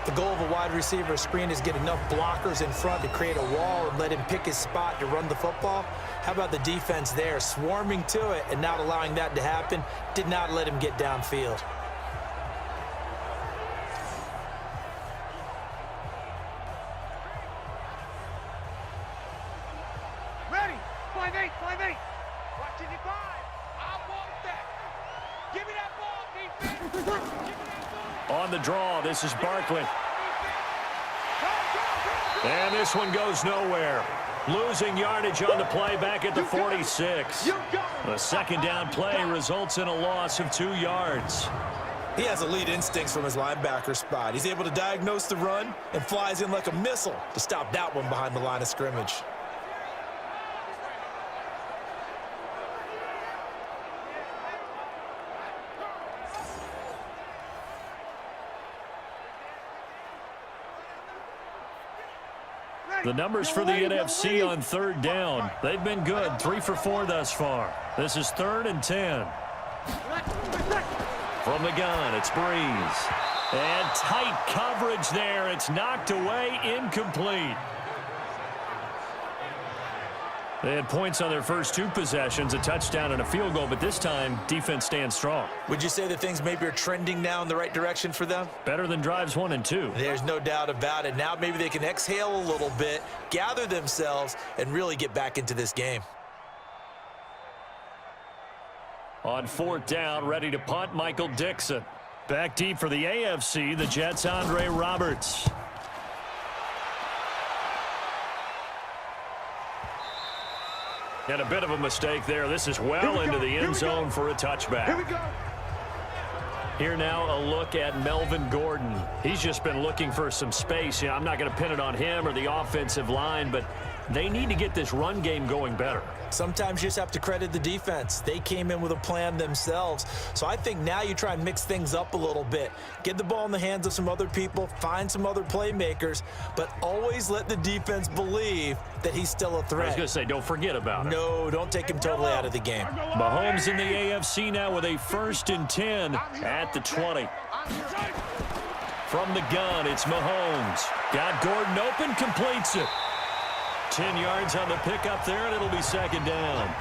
The goal of a wide receiver screen is get enough blockers in front to create a wall and let him pick his spot to run the football. How about the defense there, swarming to it and not allowing that to happen? Did not let him get downfield. Ready? 5-8, 5-8. Watch it, 5. I want that. Give me that ball, defense. Give me that ball. On the draw, this is Barkley. And this one goes nowhere. Losing yardage on the play back at the 46. The 2nd down play results in a loss of 2 yards. He has elite instincts from his linebacker spot. He's able to diagnose the run and flies in like a missile to stop that one behind the line of scrimmage. The numbers for the NFC on 3rd down. They've been good, 3 for 4 thus far. This is 3rd and 10. From the gun, it's Breeze. And tight coverage there. It's knocked away, incomplete. They had points on their first 2 possessions, a touchdown and a field goal, but this time, defense stands strong. Would you say that things maybe are trending now in the right direction for them? Better than drives 1 and 2. There's no doubt about it. Now maybe they can exhale a little bit, gather themselves, and really get back into this game. On 4th down, ready to punt, Michael Dixon. Back deep for the AFC, the Jets' Andre Roberts. And a bit of a mistake there. This is well into the end zone for a touchback. Here we go. Here now a look at Melvin Gordon. He's just been looking for some space. You know, I'm not going to pin it on him or the offensive line, but they need to get this run game going better. Sometimes you just have to credit the defense. They came in with a plan themselves. So I think now you try and mix things up a little bit. Get the ball in the hands of some other people, find some other playmakers, but always let the defense believe that he's still a threat. I was going to say, don't forget about it. No, don't take him totally out of the game. Mahomes in the AFC now with a 1st and 10 at the 20. From the gun, it's Mahomes. Got Gordon open, completes it. 10 yards on the pickup there, and it'll be 2nd down.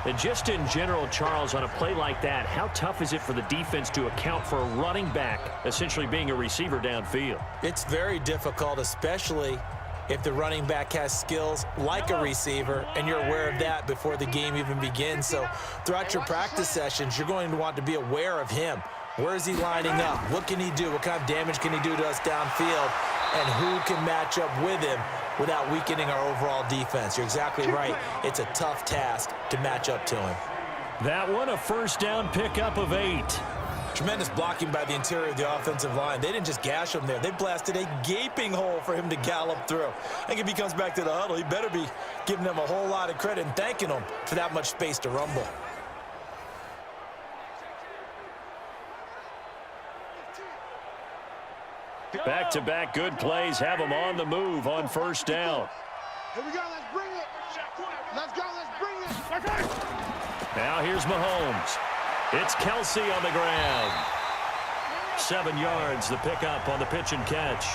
And just in general, Charles, on a play like that, how tough is it for the defense to account for a running back essentially being a receiver downfield? It's very difficult, especially if the running back has skills like a receiver, and you're aware of that before the game even begins. So throughout your practice sessions, you're going to want to be aware of him. Where is he lining up? What can he do? What kind of damage can he do to us downfield? And who can match up with him without weakening our overall defense? You're exactly right. It's a tough task to match up to him. That one, a 1st down pickup of 8. Tremendous blocking by the interior of the offensive line. They didn't just gash him there. They blasted a gaping hole for him to gallop through. I think if he comes back to the huddle, he better be giving them a whole lot of credit and thanking them for that much space to rumble. Back-to-back good plays have them on the move on 1st down. Here we go. Let's bring it. Let's go. Let's bring it. Now here's Mahomes. It's Kelsey on the ground. 7 yards, the pickup on the pitch and catch.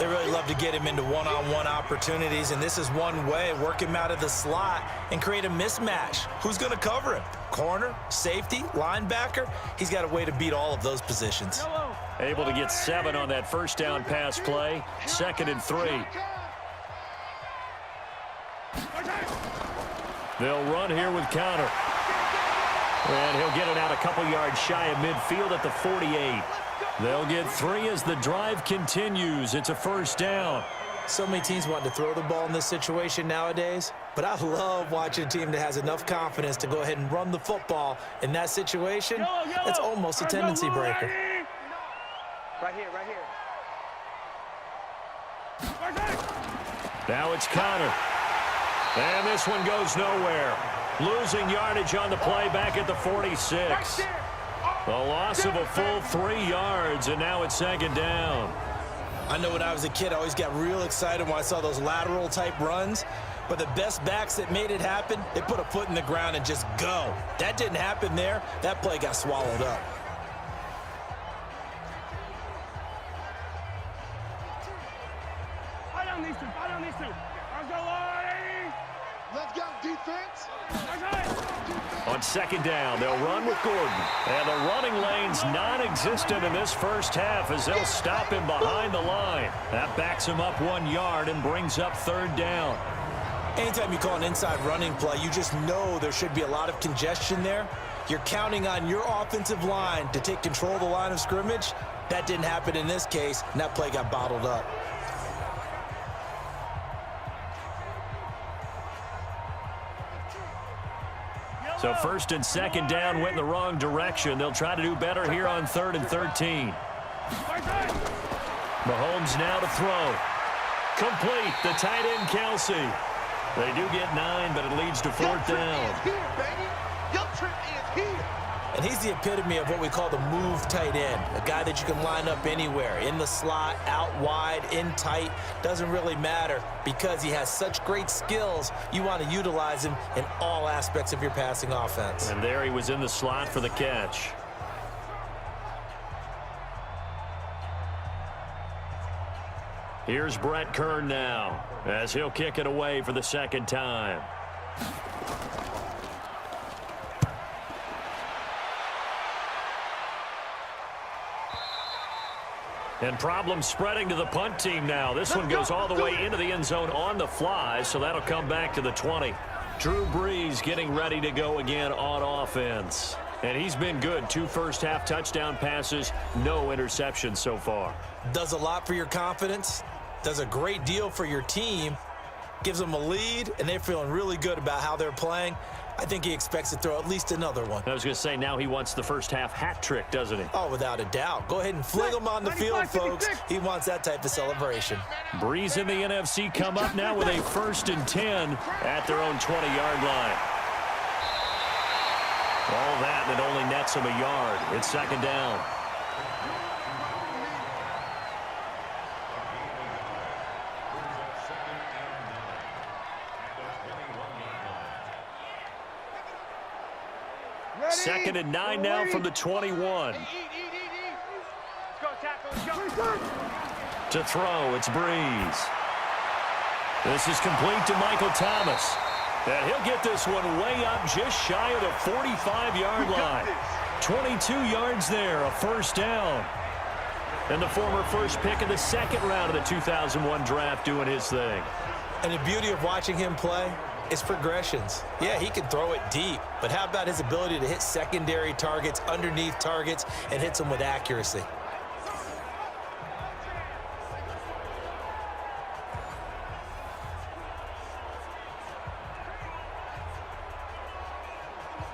They really love to get him into one-on-one opportunities, and this is one way, work him out of the slot and create a mismatch. Who's going to cover him? Corner, safety, linebacker? He's got a way to beat all of those positions. Able to get 7 on that first down pass play. 2nd and 3. They'll run here with Connor. And he'll get it out a couple yards shy of midfield at the 48. They'll get 3 as the drive continues. It's a first down. So many teams want to throw the ball in this situation nowadays, but I love watching a team that has enough confidence to go ahead and run the football in that situation. That's almost a tendency breaker. Right here, right here. Now it's Connor. And this one goes nowhere. Losing yardage on the play back at the 46. A loss of a full 3 yards, and now it's 2nd down. I know when I was a kid, I always got real excited when I saw those lateral-type runs. But the best backs that made it happen, they put a foot in the ground and just go. That didn't happen there. That play got swallowed up. Fight on these two. Fight on these two. Let's go, defense. On 2nd down, they'll run with Gordon. And the running lane's non-existent in this first half as they'll stop him behind the line. That backs him up 1 yard and brings up 3rd down. Anytime you call an inside running play, you just know there should be a lot of congestion there. You're counting on your offensive line to take control of the line of scrimmage. That didn't happen in this case, and that play got bottled up. So 1st and 2nd down went in the wrong direction. They'll try to do better here on 3rd and 13. Mahomes now to throw. Complete, the tight end Kelsey. They do get 9, but it leads to 4th down. And he's the epitome of what we call the move tight end, a guy that you can line up anywhere, in the slot, out wide, in tight, doesn't really matter because he has such great skills. You want to utilize him in all aspects of your passing offense. And there he was in the slot for the catch. Here's Brett Kern now as he'll kick it away for the 2nd time. And problems spreading to the punt team now. This one goes all the way into the end zone on the fly, so that'll come back to the 20. Drew Brees getting ready to go again on offense. And he's been good. 2 first-half touchdown passes, no interceptions so far. Does a lot for your confidence, does a great deal for your team, gives them a lead, and they're feeling really good about how they're playing. I think he expects to throw at least another one. I was going to say, now he wants the first-half hat trick, doesn't he? Oh, without a doubt. Go ahead and fling him on the field, folks. He wants that type of celebration. Breeze in the NFC come up now with a 1st and 10 at their own 20-yard line. All that, and it only nets him a yard. It's 2nd down. Ready? 2nd and 9 now from the 21. Let's go, tackle. Let's go. To throw, it's Breeze. This is complete to Michael Thomas. And he'll get this one way up just shy of the 45-yard line. 22 yards there, a 1st down. And the former first pick of the 2nd round of the 2001 draft doing his thing. And the beauty of watching him play is progressions. Yeah, he can throw it deep, but how about his ability to hit secondary targets, underneath targets, and hits them with accuracy?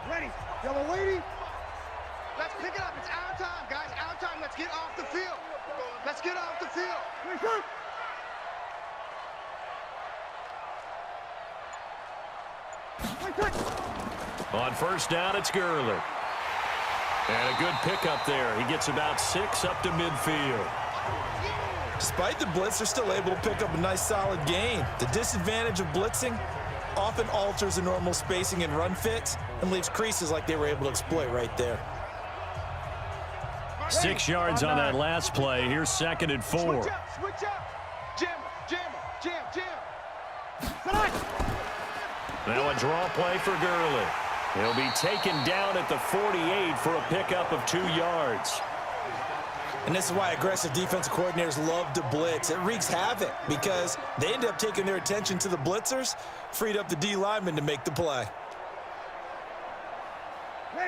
Ready. Yellow lady. Let's pick it up. It's our time, guys. Our time. Let's get off the field. Let's get off the field. On 1st down, it's Gurley. And a good pickup there. He gets about 6 up to midfield. Despite the blitz, they're still able to pick up a nice solid gain. The disadvantage of blitzing often alters the normal spacing and run fits and leaves creases like they were able to exploit right there. 6 yards on that last play. Here's 2nd and 4. Switch up. Now a draw play for Gurley. He'll be taken down at the 48 for a pickup of 2 yards. And this is why aggressive defensive coordinators love to blitz. It wreaks havoc because they end up taking their attention to the blitzers, freed up the D lineman to make the play.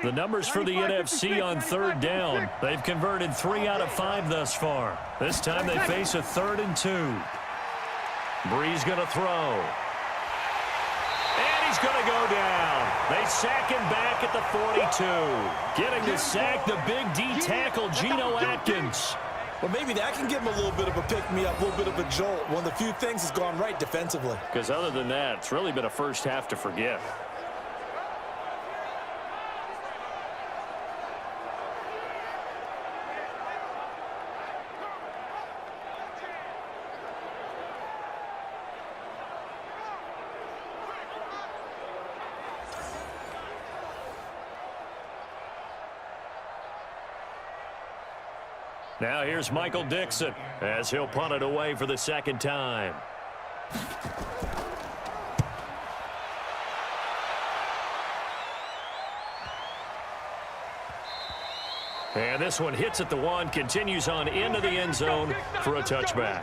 The numbers for the NFC on third down. They've converted 3 out of 5 thus far. This time they face a 3rd and 2. Brees going to throw. And he's going to go down. They sack him back at the 42. Getting the sack, the big D tackle, Geno Atkins. Well, maybe that can give him a little bit of a pick-me-up, a little bit of a jolt. One of the few things that's gone right defensively. Because other than that, it's really been a first half to forget. Now here's Michael Dixon as he'll punt it away for the 2nd time. And this one hits at the 1, continues on into the end zone for a touchback.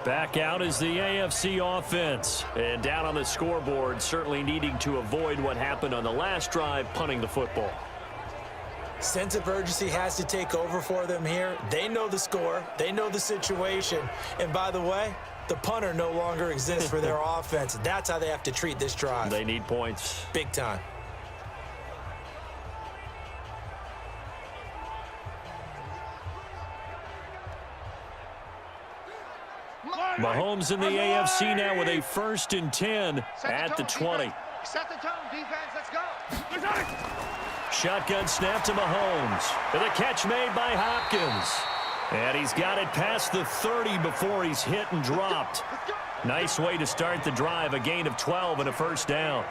Back out is the AFC offense. And down on the scoreboard, certainly needing to avoid what happened on the last drive, punting the football. Sense of urgency has to take over for them here. They know the score. They know the situation. And by the way, the punter no longer exists for their offense. That's how they have to treat this drive. They need points. Big time. Mahomes in the AFC now with a 1st and 10 at the 20. Set the tone, defense. Let's go. Shotgun snap to Mahomes. And the catch made by Hopkins. And he's got it past the 30 before he's hit and dropped. Nice way to start the drive. A gain of 12 and a 1st down.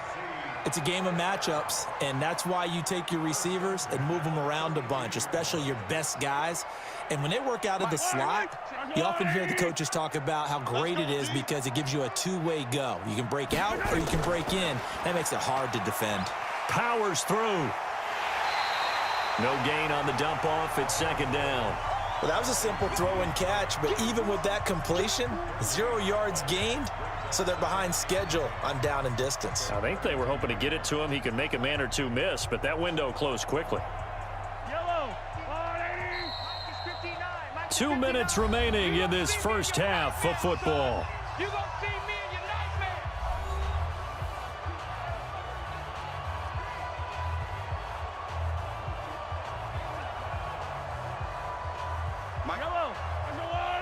It's a game of matchups, and that's why you take your receivers and move them around a bunch, especially your best guys. And when they work out of the slot, you often hear the coaches talk about how great it is because it gives you a two-way go. You can break out or you can break in. That makes it hard to defend. Powers through. No gain on the dump off at 2nd down. Well, that was a simple throw and catch, but even with that completion, 0 yards gained, so they're behind schedule on down and distance. I think they were hoping to get it to him. He could make a man or two miss, but that window closed quickly. 2 minutes remaining in this first half of football. You gonna see me in your nightmare.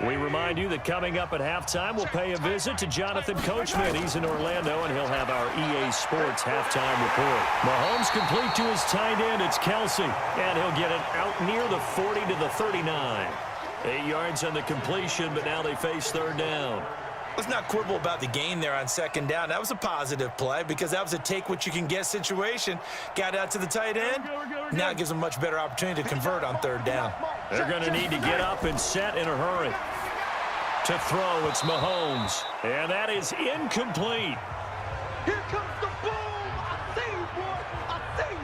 We remind you that coming up at halftime, we'll pay a visit to Jonathan Coachman. He's in Orlando, and he'll have our EA Sports halftime report. Mahomes complete to his tight end. It's Kelsey, and he'll get it out near the 40 to the 39. 8 yards on the completion, but now they face 3rd down. Let's not quibble about the gain there on 2nd down. That was a positive play because that was a take-what-you-can-get situation. Got out to the tight end. Now it gives them a much better opportunity to convert on 3rd down. They're going to need to get up and set in a hurry. To throw, it's Mahomes. And that is incomplete. Here comes the boom. I see you, boy. I see you.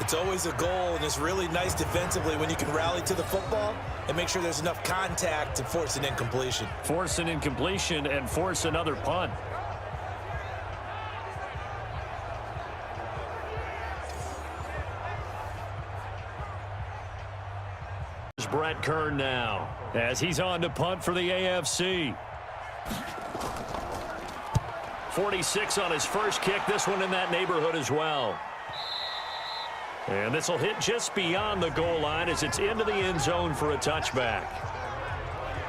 It's always a goal, and it's really nice defensively when you can rally to the football and make sure there's enough contact to force an incompletion. Force an incompletion and force another punt. Brett Kern now as he's on to punt for the AFC. 46 on his first kick. This one in that neighborhood as well. And this will hit just beyond the goal line as it's into the end zone for a touchback.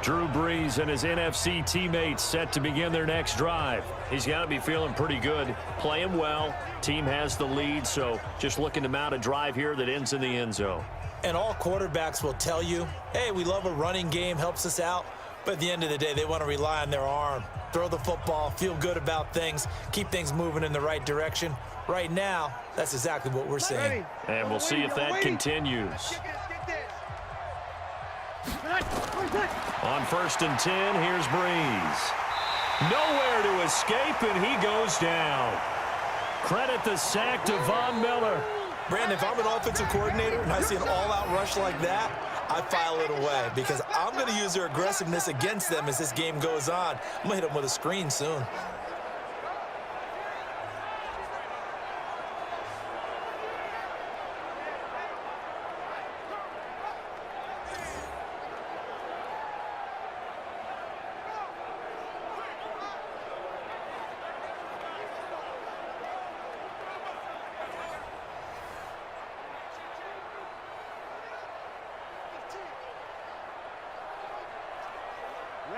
Drew Brees and his NFC teammates set to begin their next drive. He's got to be feeling pretty good, playing well. Team has the lead, so just looking to mount a drive here that ends in the end zone. And all quarterbacks will tell you, hey, we love a running game, helps us out. But at the end of the day, they want to rely on their arm. Throw the football, feel good about things, keep things moving in the right direction. Right now, that's exactly what we're seeing. And we'll see if that continues. Get this. On 1st and 10, here's Breeze. Nowhere to escape, and he goes down. Credit the sack to Von Miller. Brandon, if I'm an offensive coordinator and I see an all-out rush like that, I file it away because I'm going to use their aggressiveness against them as this game goes on. I'm going to hit them with a screen soon.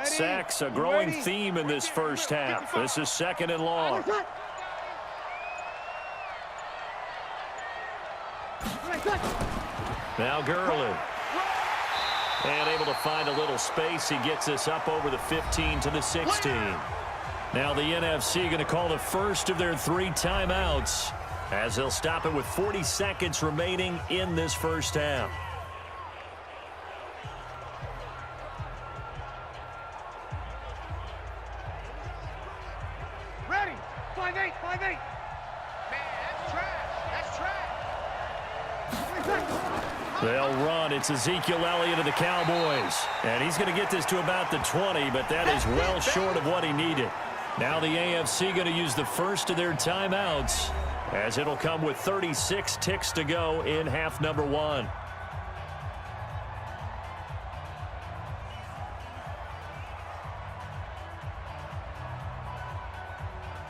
Sacks, a growing theme in this first half. This is 2nd and long. Now Gurley. And able to find a little space. He gets this up over the 15 to the 16. Now the NFC going to call the first of their 3 timeouts as they'll stop it with 40 seconds remaining in this first half. Ready. 5-8, 5-8. Man, that's trash. That's trash. They'll run. It's Ezekiel Elliott of the Cowboys. And he's going to get this to about the 20, but that is well short of what he needed. Now the AFC going to use the first of their timeouts as it'll come with 36 ticks to go in half number 1.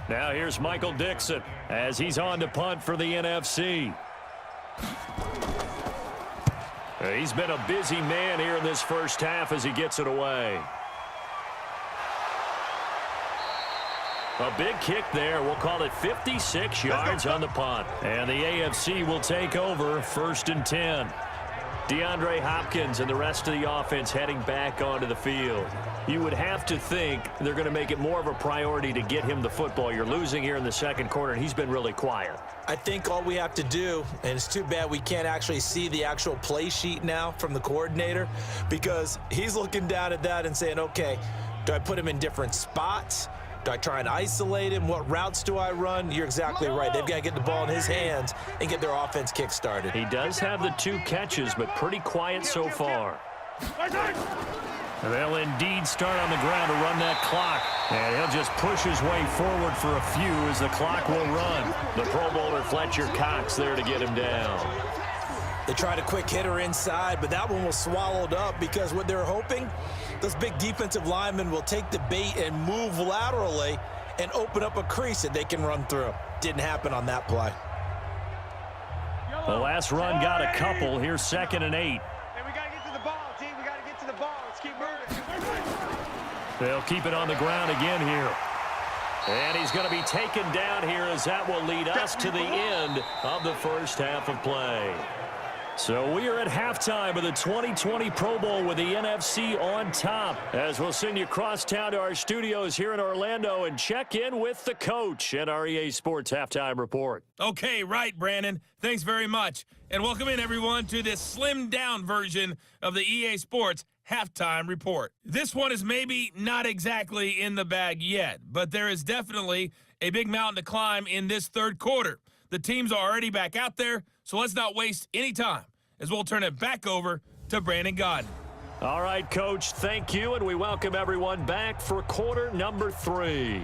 Now here's Michael Dixon as he's on to punt for the NFC. He's been a busy man here in this first half as he gets it away. A big kick there. We'll call it 56 yards on the punt. And the AFC will take over 1st and 10. DeAndre Hopkins and the rest of the offense heading back onto the field. You would have to think they're going to make it more of a priority to get him the football. You're losing here in the 2nd quarter, and he's been really quiet. I think all we have to do, and it's too bad we can't actually see the actual play sheet now from the coordinator, because he's looking down at that and saying, okay, do I put him in different spots? Do I try and isolate him? What routes do I run? You're exactly right. They've got to get the ball in his hands and get their offense kick-started. He does have the 2 catches, but pretty quiet so far. They'll indeed start on the ground to run that clock. And he'll just push his way forward for a few as the clock will run. The Pro Bowler Fletcher Cox there to get him down. They tried a quick hitter inside, but that one was swallowed up because what they're hoping, those big defensive linemen will take the bait and move laterally and open up a crease that they can run through. Didn't happen on that play. The last run got a couple. Here's 2nd and 8. Hey, we got to get to the ball, team. We got to get to the ball. Let's keep moving. They'll keep it on the ground again here. And he's going to be taken down here as that will lead us to the end of the first half of play. So we are at halftime of the 2020 Pro Bowl with the NFC on top, as we'll send you across town to our studios here in Orlando and check in with the coach at our EA Sports Halftime Report. Okay, right, Brandon. Thanks very much. And welcome in, everyone, to this slimmed-down version of the EA Sports Halftime Report. This one is maybe not exactly in the bag yet, but there is definitely a big mountain to climb in this 3rd quarter. The teams are already back out there, so let's not waste any time as we'll turn it back over to Brandon Godden. All right, Coach, thank you, and we welcome everyone back for quarter number 3.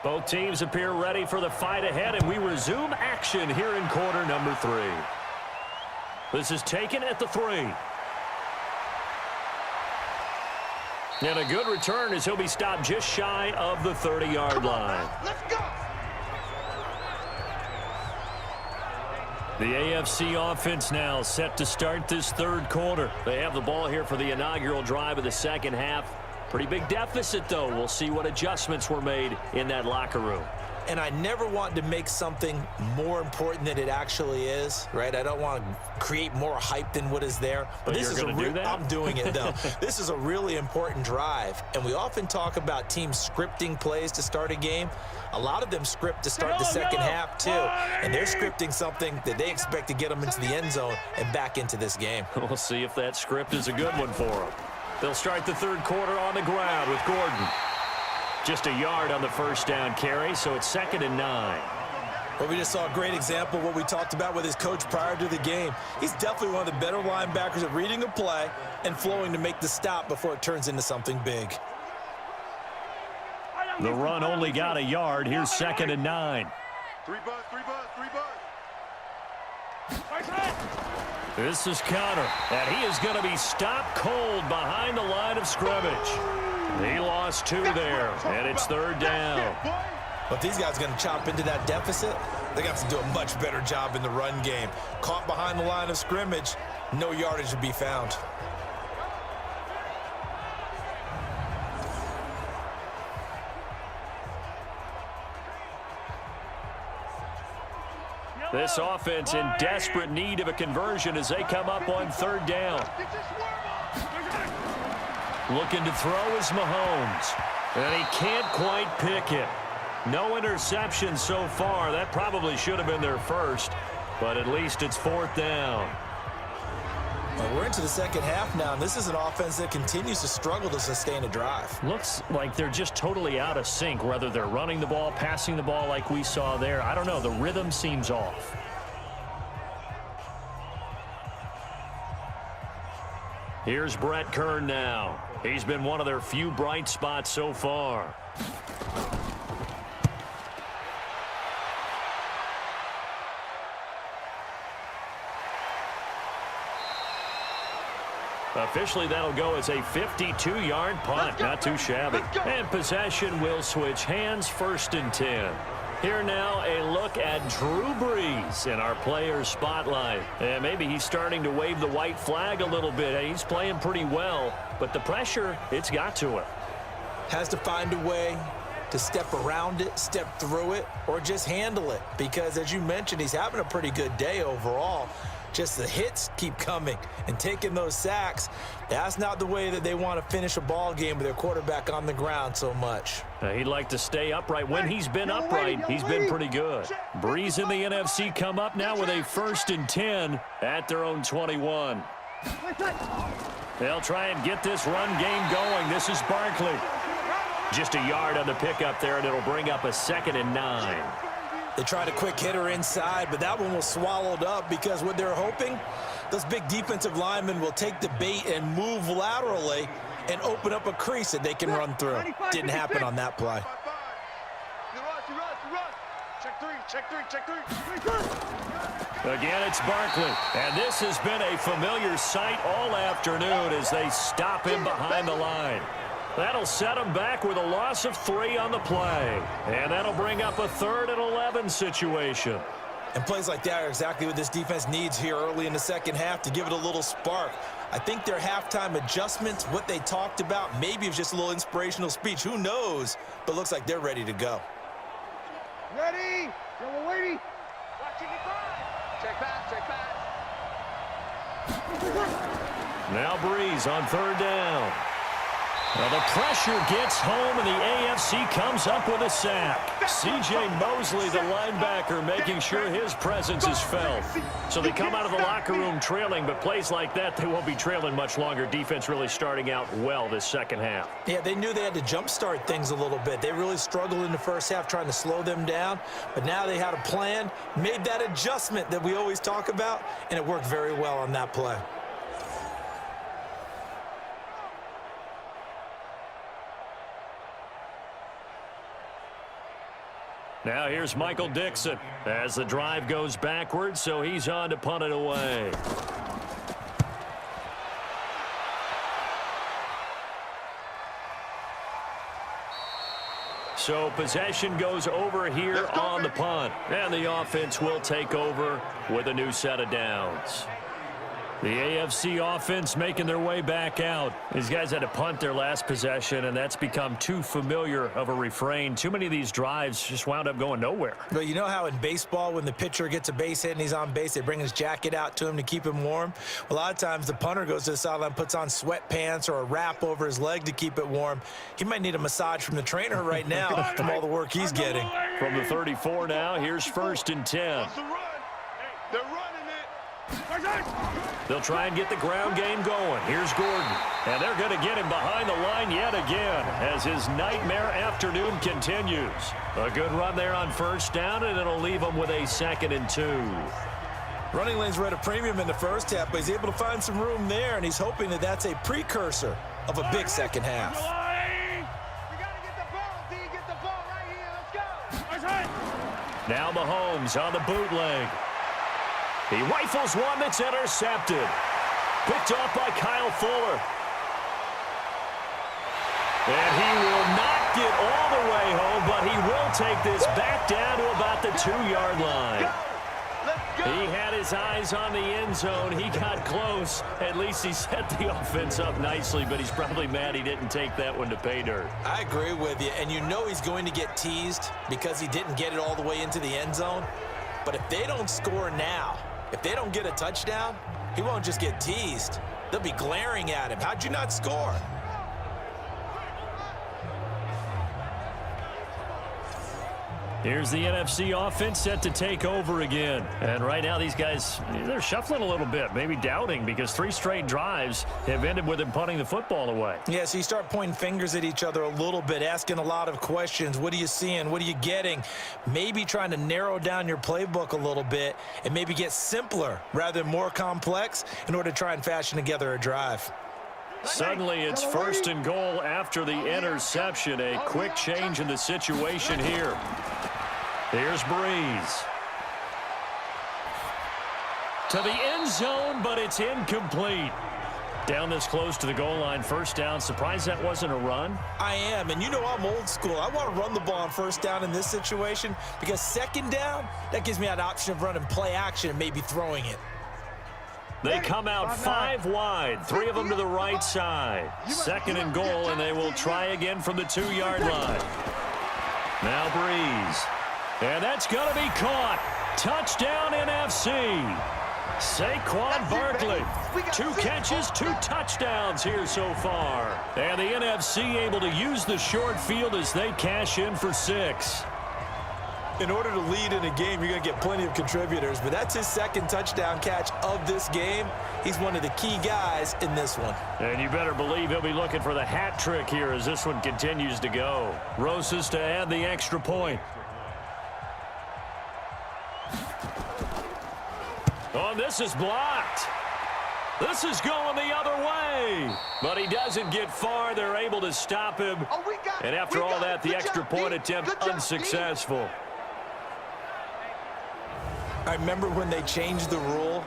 Both teams appear ready for the fight ahead, and we resume action here in quarter number 3. This is taken at the 3. And a good return as he'll be stopped just shy of the 30-yard line. Let's go. The AFC offense now set to start this third quarter. They have the ball here for the inaugural drive of the second half. Pretty big deficit, though. We'll see what adjustments were made in that locker room. And I never want to make something more important than it actually is, right? I don't want to create more hype than what is there. But this you're is going to do that? I'm doing it, though. This is a really important drive. And we often talk about teams scripting plays to start a game. A lot of them script to start the second half, too. And they're scripting something that they expect to get them into the end zone and back into this game. We'll see if that script is a good one for them. They'll start the third quarter on the ground with Gordon. Just a yard on the first down carry, so it's 2nd and 9. Well, we just saw a great example of what we talked about with his coach prior to the game. He's definitely one of the better linebackers at reading a play and flowing to make the stop before it turns into something big. The run only got a yard. Here's 2nd and 9. Three bud. This is Connor, and he is going to be stopped cold behind the line of scrimmage. He lost 2 there, and it's 3rd down. But these guys are going to chop into that deficit. They got to do a much better job in the run game. Caught behind the line of scrimmage, no yardage to be found. This offense in desperate need of a conversion as they come up on 3rd down. Looking to throw is Mahomes, and he can't quite pick it. No interception so far. That probably should have been their first, but at least it's 4th down. Well, we're into the second half now, and this is an offense that continues to struggle to sustain a drive. Looks like they're just totally out of sync, whether they're running the ball, passing the ball like we saw there. I don't know. The rhythm seems off. Here's Brett Kern now. He's been one of their few bright spots so far. Officially, that'll go as a 52-yard punt. Not too shabby. And possession will switch hands, 1st and 10. Here now, a look at Drew Brees in our players' spotlight. And maybe he's starting to wave the white flag a little bit. He's playing pretty well, but the pressure, it's got to him. Has to find a way to step around it, step through it, or just handle it. Because, as you mentioned, he's having a pretty good day overall. Just the hits keep coming and taking those sacks. That's not the way that they want to finish a ball game with their quarterback on the ground so much. He'd like to stay upright. When he's been upright, he's been pretty good. Breeze in the NFC come up now with a 1st and 10 at their own 21. They'll try and get this run game going. This is Barkley. Just a yard on the pickup there, and it'll bring up a 2nd and 9. They tried a quick hitter inside, but that one was swallowed up because what they're hoping, those big defensive linemen will take the bait and move laterally and open up a crease that they can run through. Didn't happen on that play. Check three. Again, it's Barkley. And this has been a familiar sight all afternoon as they stop him behind the line. That'll set him back with a loss of 3 on the play. And that'll bring up a 3rd and 11 situation. And plays like that are exactly what this defense needs here early in the second half to give it a little spark. I think their halftime adjustments, what they talked about, maybe it was just a little inspirational speech. Who knows? But looks like they're ready to go. Ready? We're waiting. Watching it by. Check back. Now Breeze on 3rd down. Well, the pressure gets home, and the AFC comes up with a sack. C.J. Mosley, the linebacker, making sure his presence is felt. So they come out of the locker room trailing, but plays like that, they won't be trailing much longer. Defense really starting out well this second half. Yeah, they knew they had to jumpstart things a little bit. They really struggled in the first half trying to slow them down, but now they had a plan, made that adjustment that we always talk about, and it worked very well on that play. Now here's Michael Dixon as the drive goes backwards, so he's on to punt it away. So possession goes over here on the punt. And the offense will take over with a new set of downs. The AFC offense making their way back out. These guys had to punt their last possession, and that's become too familiar of a refrain. Too many of these drives just wound up going nowhere. But you know how in baseball, when the pitcher gets a base hit and he's on base, they bring his jacket out to him to keep him warm? A lot of times the punter goes to the sideline, puts on sweatpants or a wrap over his leg to keep it warm. He might need a massage from the trainer right now from all the work he's getting. From the 34 now, here's 1st and 10. They're running it. They'll try and get the ground game going. Here's Gordon. And they're going to get him behind the line yet again as his nightmare afternoon continues. A good run there on 1st down, and it'll leave him with a 2nd and 2. Running lanes were at a premium in the first half, but he's able to find some room there, and he's hoping that that's a precursor of a big second half. We got to get the ball, D. Get the ball right here. Let's go. Now Mahomes on the bootleg. He rifles one that's intercepted. Picked off by Kyle Fuller. And he will not get all the way home, but he will take this back down to about the 2-yard line. He had his eyes on the end zone. He got close. At least he set the offense up nicely, but he's probably mad he didn't take that one to pay dirt. I agree with you, and you know he's going to get teased because he didn't get it all the way into the end zone. But if they don't score now, if they don't get a touchdown, he won't just get teased. They'll be glaring at him. How'd you not score? Here's the NFC offense set to take over again. And right now these guys, they're shuffling a little bit, maybe doubting, because 3 straight drives have ended with them punting the football away. Yeah, so you start pointing fingers at each other a little bit, asking a lot of questions. What are you seeing? What are you getting? Maybe trying to narrow down your playbook a little bit and maybe get simpler rather than more complex in order to try and fashion together a drive. Suddenly it's 1st and goal after the interception. A quick change in the situation here. Here's Breeze. To the end zone, but it's incomplete. Down this close to the goal line, 1st down. Surprised that wasn't a run? I am, and you know I'm old school. I want to run the ball on 1st down in this situation because 2nd down, that gives me an option of running play action and maybe throwing it. They come out 5 wide, 3 of them to the right side. 2nd and goal, and they will try again from the 2-yard line. Now Breeze. And that's going to be caught. Touchdown NFC. Saquon Barkley. 2 catches, 2 touchdowns here so far. And the NFC able to use the short field as they cash in for 6. In order to lead in a game, you're going to get plenty of contributors, but that's his 2nd touchdown catch of this game. He's one of the key guys in this one. And you better believe he'll be looking for the hat trick here as this one continues to go. Rosas to add the extra point. Oh, this is blocked. This is going the other way. But he doesn't get far. They're able to stop him. And after all that, the extra point attempt unsuccessful. I remember when they changed the rule,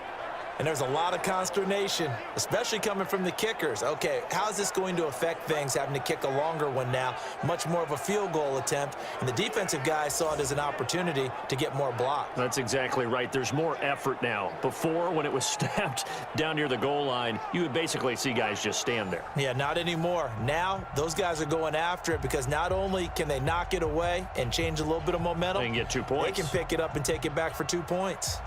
and there's a lot of consternation, especially coming from the kickers. Okay, how's this going to affect things, having to kick a longer one now, much more of a field goal attempt, and the defensive guys saw it as an opportunity to get more block. That's exactly right. There's more effort now. Before, when it was snapped down near the goal line, you would basically see guys just stand there. Yeah, not anymore. Now, those guys are going after it because not only can they knock it away and change a little bit of momentum, they can get 2 points. They can pick it up and take it back for 2 points.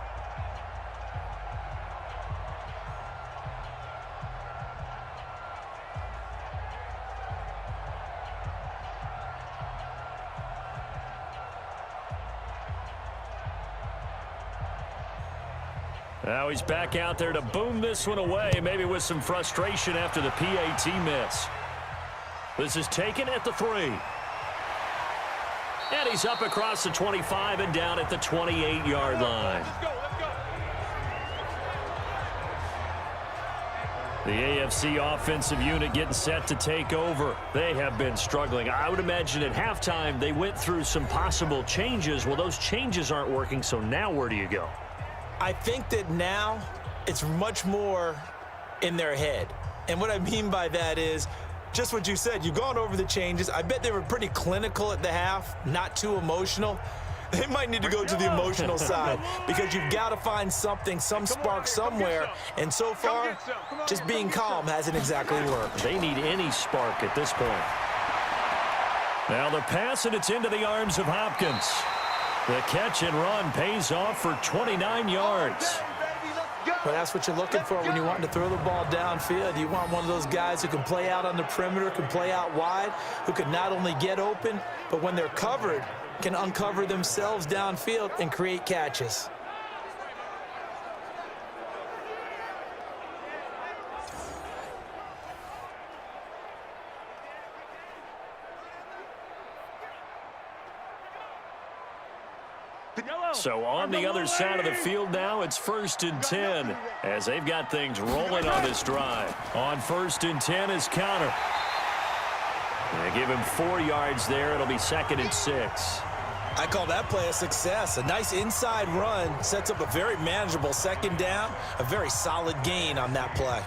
Now he's back out there to boom this one away, maybe with some frustration after the PAT miss. This is taken at the 3. And he's up across the 25 and down at the 28-yard line. The AFC offensive unit getting set to take over. They have been struggling. I would imagine at halftime they went through some possible changes. Well, those changes aren't working, so now where do you go? I think that now it's much more in their head. And what I mean by that is Just what you said. You've gone over the changes. I bet they were pretty clinical at the half, not too emotional. They might need to go to the emotional side because you've got to find something, some spark somewhere. And so far, just being calm hasn't exactly worked. They need any spark at this point. Now the pass, and it's into the arms of Hopkins. The catch and run pays off for 29 yards. Well, that's what you're looking for when you want to throw the ball downfield. You want one of those guys who can play out on the perimeter, can play out wide, who can not only get open, but when they're covered, can uncover themselves downfield and create catches. So on the other side of the field now, it's 1st and 10 as they've got things rolling on this drive. On 1st and 10 is Counter. They give him 4 yards there. It'll be 2nd and 6. I call that play a success. A nice inside run sets up a very manageable 2nd down, a very solid gain on that play.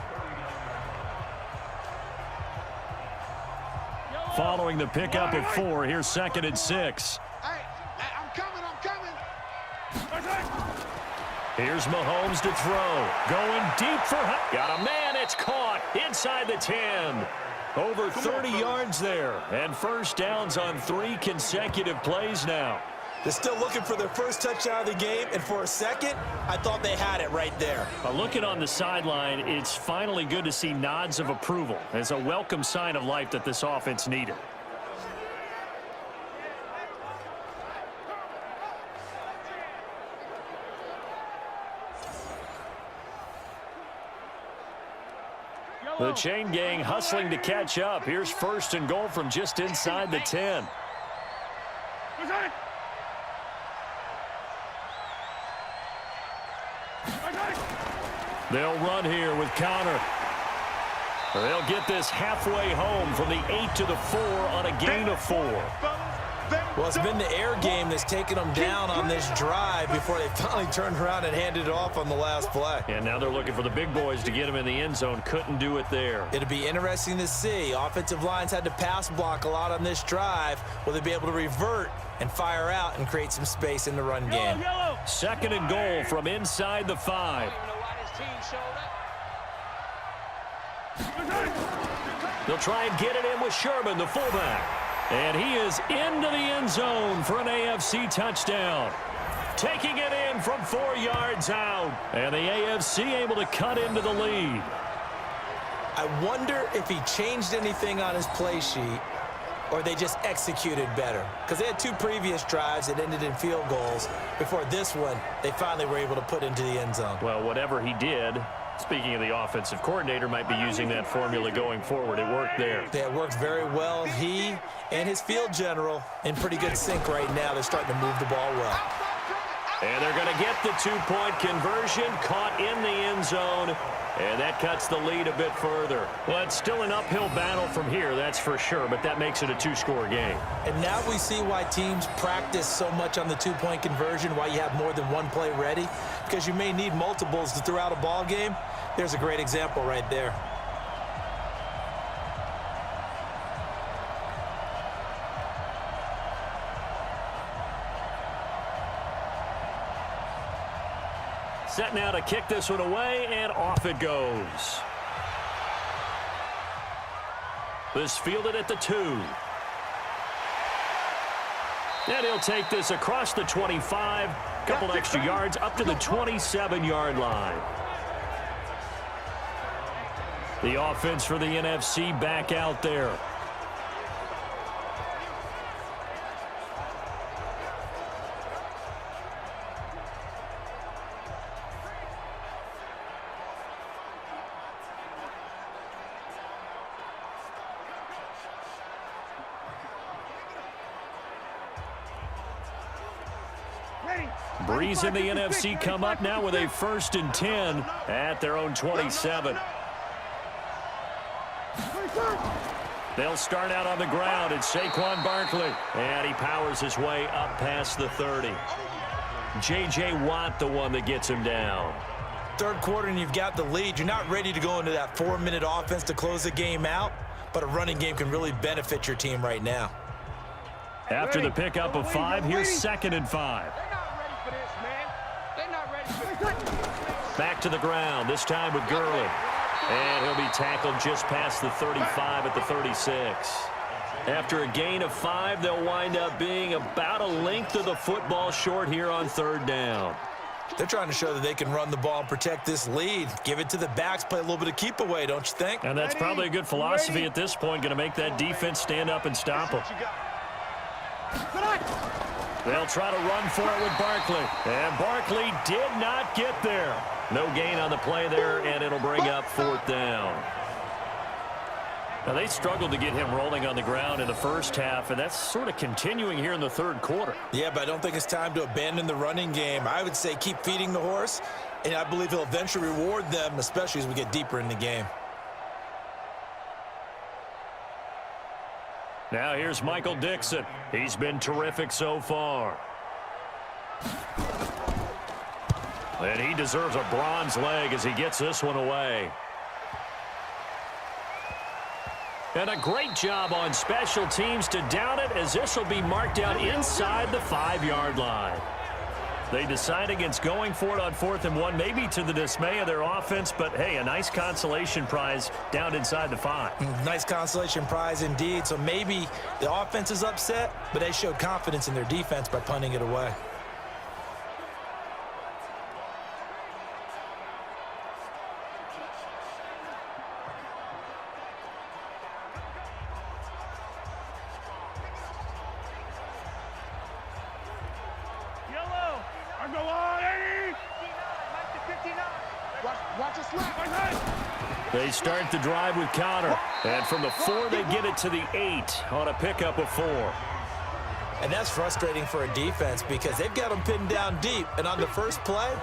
Following the pickup of 4, here's 2nd and 6. I'm coming. Here's Mahomes to throw. Going deep for... Got a man. It's caught inside the 10. Over 30 yards there. And 1st downs on 3 consecutive plays now. They're still looking for their first touchdown of the game, and for a second, I thought they had it right there. Looking on the sideline, it's finally good to see nods of approval. It's a welcome sign of life that this offense needed. The chain gang hustling to catch up. Here's 1st and goal from just inside the 10. They'll run here with Counter. They'll get this halfway home from the 8 to the 4 on a gain of 4. Well, it's been the air game that's taken them down on this drive before they finally turned around and handed it off on the last play. And now they're looking for the big boys to get them in the end zone. Couldn't do it there. It'll be interesting to see. Offensive lines had to pass block a lot on this drive. Will they be able to revert and fire out and create some space in the run game? 2nd and goal from inside the 5. They'll try and get it in with Sherman, the fullback. And he is into the end zone for an AFC touchdown. Taking it in from 4 yards out. And the AFC able to cut into the lead. I wonder if he changed anything on his play sheet or they just executed better. Because they had 2 previous drives that ended in field goals. Before this one, they finally were able to put into the end zone. Well, whatever he did, speaking of the offensive coordinator, might be using that formula going forward. It worked there. Yeah, it worked very well. He and his field general in pretty good sync right now. They're starting to move the ball well. And they're going to get the 2-point conversion, caught in the end zone, and that cuts the lead a bit further. Well, it's still an uphill battle from here, that's for sure, but that makes it a 2-score game. And now we see why teams practice so much on the 2-point conversion, why you have more than one play ready, because you may need multiples to throw out a ball game. There's a great example right there. Set now to kick this one away, and off it goes. This fielded at the 2. And he'll take this across the 25. Couple extra yards up to the 27-yard line. The offense for the NFC back out there. Breeze and the NFC come up now with a 1st and 10 at their own 27. They'll start out on the ground. It's Saquon Barkley. And he powers his way up past the 30. J.J. Watt, the one that gets him down. Third quarter and you've got the lead. You're not ready to go into that 4-minute offense to close the game out. but a running game can really benefit your team right now. After the pickup of 5, here's 2nd and 5. They're not ready for this, man. They're not ready for this. Back to the ground, this time with Gurley. And he'll be tackled just past the 35 at the 36. After a gain of 5, they'll wind up being about a length of the football short here on 3rd down. They're trying to show that they can run the ball and protect this lead. Give it to the backs, play a little bit of keep away, don't you think? And that's probably a good philosophy at this point, going to make that defense stand up and stop them. They'll try to run for it with Barkley. And Barkley did not get there. No gain on the play there, and it'll bring up 4th down. Now, they struggled to get him rolling on the ground in the first half, and that's sort of continuing here in the 3rd quarter. Yeah, but I don't think it's time to abandon the running game. I would say keep feeding the horse, and I believe he'll eventually reward them, especially as we get deeper in the game. Now here's Michael Dixon. He's been terrific so far. And he deserves a bronze leg as he gets this one away. And a great job on special teams to down it, as this will be marked out inside the 5-yard line. They decide against going for it on 4th and 1, maybe to the dismay of their offense, but hey, a nice consolation prize down inside the 5. Nice consolation prize indeed. So maybe the offense is upset, but they showed confidence in their defense by punting it away. They start the drive with Connor. And from the 4, they get it to the 8 on a pickup of 4. And that's frustrating for a defense because they've got them pinned down deep. And on the first play,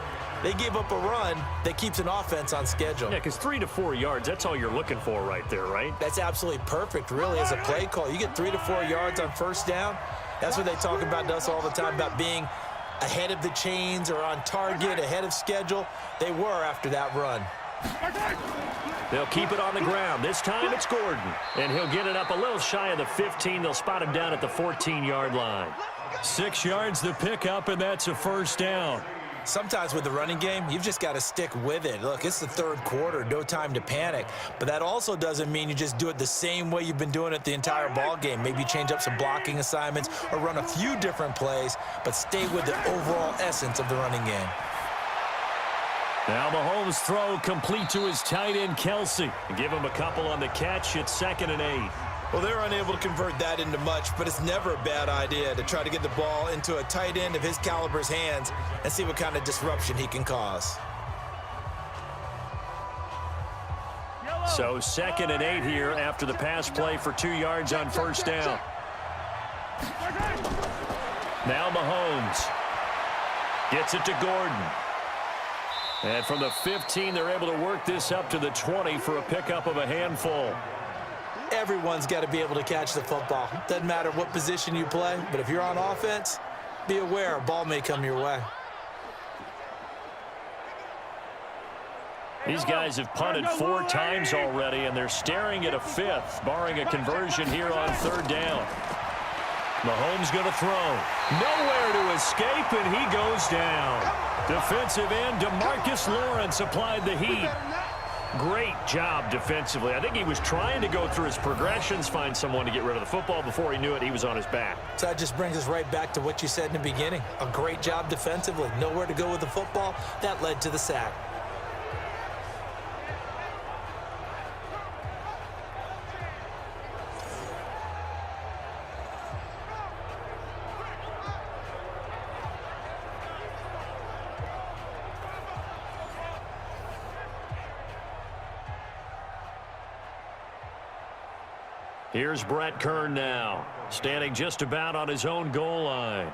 they gave up a run that keeps an offense on schedule. Yeah, because 3 to 4 yards, that's all you're looking for right there, right? That's absolutely perfect, really, as a play call. You get 3 to 4 yards on 1st down. That's what they talk about to us all the time, about being ahead of the chains or on target, ahead of schedule. They were after that run. They'll keep it on the ground. This time it's Gordon. And he'll get it up a little shy of the 15. They'll spot him down at the 14-yard line. 6 yards the pickup, and that's a 1st down. Sometimes with the running game, you've just got to stick with it. Look, it's the 3rd quarter, no time to panic. But that also doesn't mean you just do it the same way you've been doing it the entire ball game. Maybe change up some blocking assignments or run a few different plays, but stay with the overall essence of the running game. Now Mahomes' throw complete to his tight end, Kelsey. Give him a couple on the catch. It's 2nd and 8. Well, they're unable to convert that into much, but it's never a bad idea to try to get the ball into a tight end of his caliber's hands and see what kind of disruption he can cause. So 2nd and 8 here after the pass play for 2 yards on 1st down. Now Mahomes gets it to Gordon. And from the 15, they're able to work this up to the 20 for a pickup of a handful. Everyone's got to be able to catch the football. Doesn't matter what position you play, but if you're on offense, be aware a ball may come your way. These guys have punted 4 times already, and they're staring at a 5th, barring a conversion here on 3rd down. Mahomes going to throw. Nowhere to escape, and he goes down. Defensive end DeMarcus Lawrence applied the heat. Great job defensively. I think he was trying to go through his progressions, find someone to get rid of the football. Before he knew it, he was on his back. So that just brings us right back to what you said in the beginning. A great job defensively. Nowhere to go with the football. That led to the sack. Here's Brett Kern now, standing just about on his own goal line.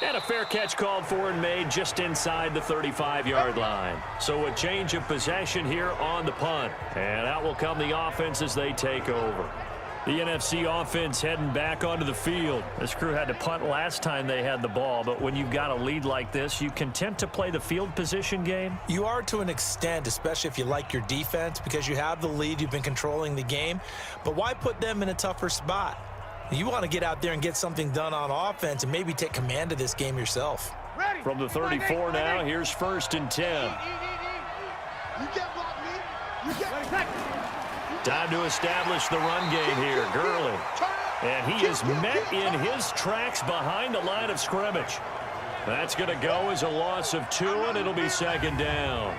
And a fair catch called for and made just inside the 35-yard line. So a change of possession here on the punt. And out will come the offense as they take over. The NFC offense heading back onto the field. This crew had to punt last time they had the ball, but when you've got a lead like this, you content to play the field position game? You are to an extent, especially if you like your defense, because you have the lead, you've been controlling the game. But why put them in a tougher spot? You want to get out there and get something done on offense and maybe take command of this game yourself. Ready. From the 34 now, here's 1st and 10. You can't block me. You can't. Time to establish the run game here. Gurley. And he is met in his tracks behind the line of scrimmage. That's going to go as a loss of 2, and it'll be 2nd down.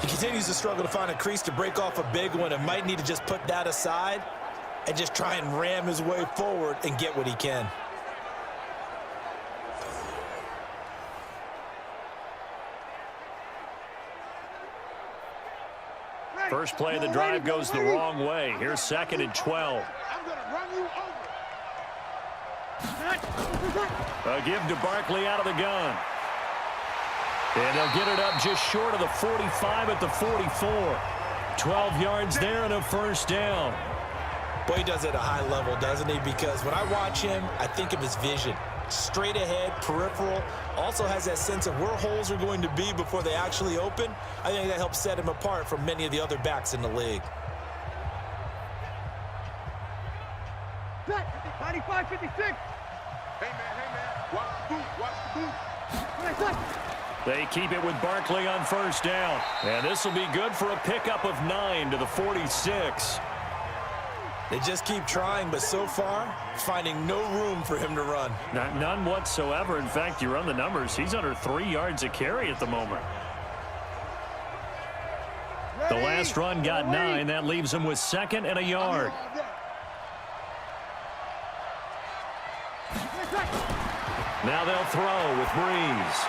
He continues to struggle to find a crease to break off a big one and might need to just put that aside and just try and ram his way forward and get what he can. First play of the drive goes the wrong way. Here's 2nd and 12. I'm going to run you over. A give to Barkley out of the gun. And they'll get it up just short of the 45 at the 44. 12 yards there and a 1st down. Boy, he does it at a high level, doesn't he? Because when I watch him, I think of his vision. Straight ahead, peripheral, also has that sense of where holes are going to be before they actually open. I think that helps set him apart from many of the other backs in the league. 95, 56. Hey, man. Watch the boot. Watch the boot. They keep it with Barkley on 1st down. And this will be good for a pickup of 9 to the 46. They just keep trying, but so far, finding no room for him to run. None whatsoever. In fact, you run the numbers. He's under 3 yards a carry at the moment. The last run got 9. That leaves him with 2nd and a yard. Now they'll throw with Breeze.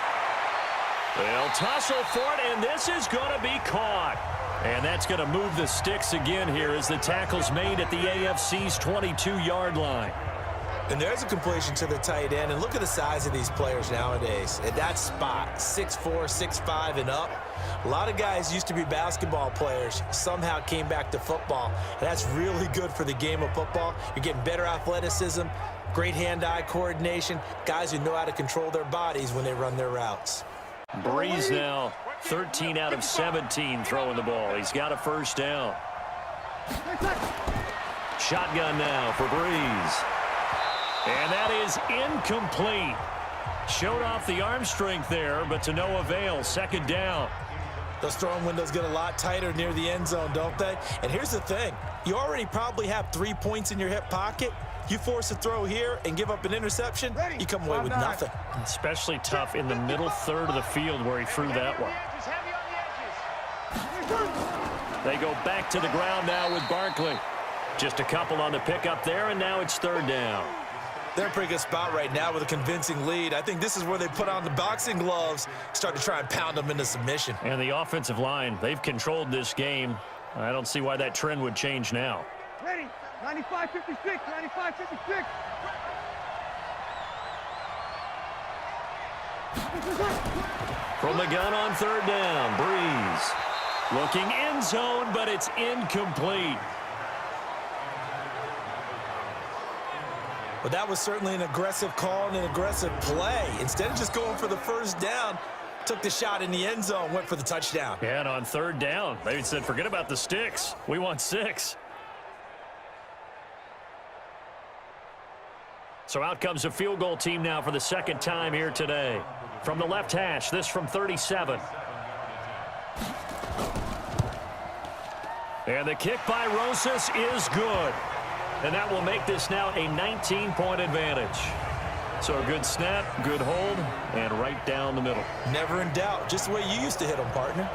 They'll tussle for it, and this is going to be caught. And that's going to move the sticks again here as the tackle's made at the AFC's 22-yard line. And there's a completion to the tight end. And look at the size of these players nowadays. At that spot, 6'4", 6'5", and up. A lot of guys used to be basketball players, somehow came back to football. And that's really good for the game of football. You're getting better athleticism, great hand-eye coordination, guys who know how to control their bodies when they run their routes. Breeze now 13 out of 17 throwing the ball. He's got a 1st down. Shotgun now for Breeze. And that is incomplete. Showed off the arm strength there, but to no avail. 2nd down. Those throwing windows get a lot tighter near the end zone, don't they? And here's the thing. You already probably have 3 points in your hip pocket. You force a throw here and give up an interception, you come away with nothing. Especially tough in the middle third of the field where he threw that one. They go back to the ground now with Barkley. Just a couple on the pickup there, and now it's 3rd down. They're in a pretty good spot right now with a convincing lead. I think this is where they put on the boxing gloves, start to try and pound them into submission. And the offensive line, they've controlled this game. I don't see why that trend would change now. Ready. 95, 56. 95, 56. From the gun on 3rd down, Breeze. Looking end zone, but it's incomplete. But that was certainly an aggressive call and an aggressive play. Instead of just going for the 1st down, took the shot in the end zone, went for the touchdown. Yeah, and on 3rd down, they said, forget about the sticks. We want 6. So out comes a field goal team now for the 2nd time here today. From the left hash, this from 37. And the kick by Rosas is good. And that will make this now a 19-point advantage. So a good snap, good hold, and right down the middle. Never in doubt. Just the way you used to hit them, partner.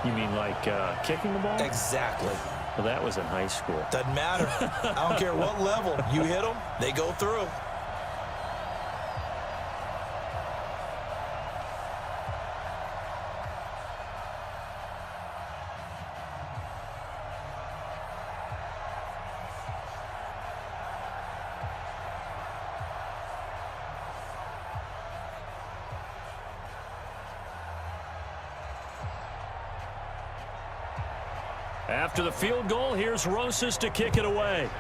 You mean like kicking the ball? Exactly. Well, that was in high school. Doesn't matter. I don't care what level. You hit them, they go through. After the field goal, here's Rosas to kick it away.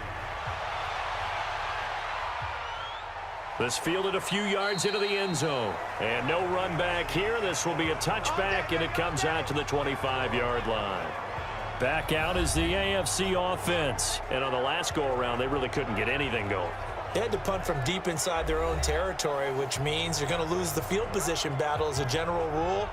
This fielded a few yards into the end zone. And no run back here. This will be a touchback, and it comes out to the 25-yard line. Back out is the AFC offense. And on the last go-around, they really couldn't get anything going. They had to punt from deep inside their own territory, which means you're going to lose the field position battle as a general rule.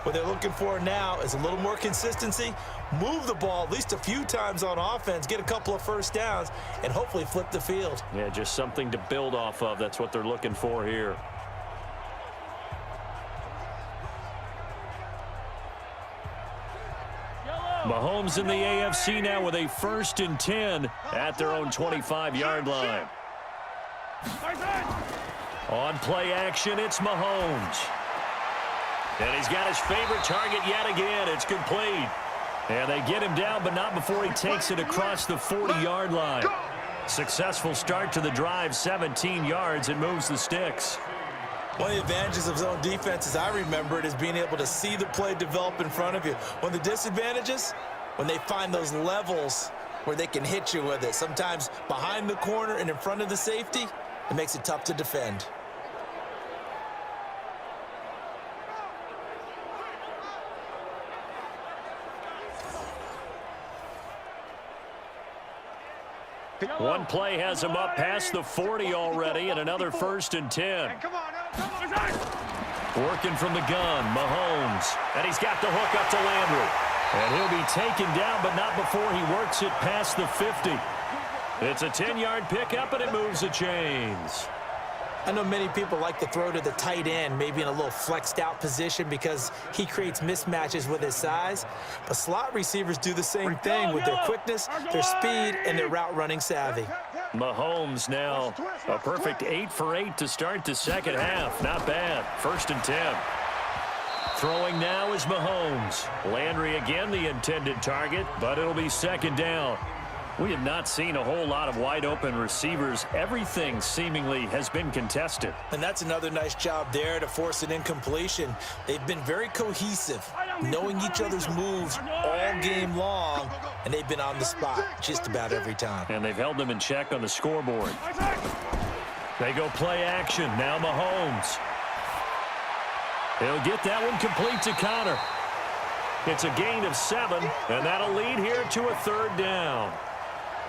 What they're looking for now is a little more consistency, move the ball at least a few times on offense, get a couple of first downs, and hopefully flip the field. Yeah, just something to build off of. That's what they're looking for here. Mahomes in the AFC now with a 1st and 10 at their own 25-yard line. On play action, it's Mahomes. And he's got his favorite target yet again. It's complete. And they get him down, but not before he takes it across the 40-yard line. Successful start to the drive, 17 yards, and moves the sticks. One of the advantages of zone defense, as I remember it, is being able to see the play develop in front of you. One of the disadvantages, when they find those levels where they can hit you with it, sometimes behind the corner and in front of the safety, it makes it tough to defend. One play has him up past the 40 already, and another 1st and 10. Working from the gun, Mahomes. And he's got the hook up to Landry. And he'll be taken down, but not before he works it past the 50. It's a 10-yard pickup, and it moves the chains. I know many people like to throw to the tight end, maybe in a little flexed out position because he creates mismatches with his size. But slot receivers do the same thing with their quickness, their speed, and their route running savvy. Mahomes now a perfect 8 for 8 to start the second half. Not bad. 1st and 10. Throwing now is Mahomes. Landry again the intended target, but it'll be 2nd down. We have not seen a whole lot of wide-open receivers. Everything seemingly has been contested. And that's another nice job there to force an incompletion. They've been very cohesive, knowing each other's moves all game long, and they've been on the spot just about every time. And they've held them in check on the scoreboard. They go play action. Now Mahomes. He'll get that one complete to Connor. It's a gain of 7, and that'll lead here to a 3rd down.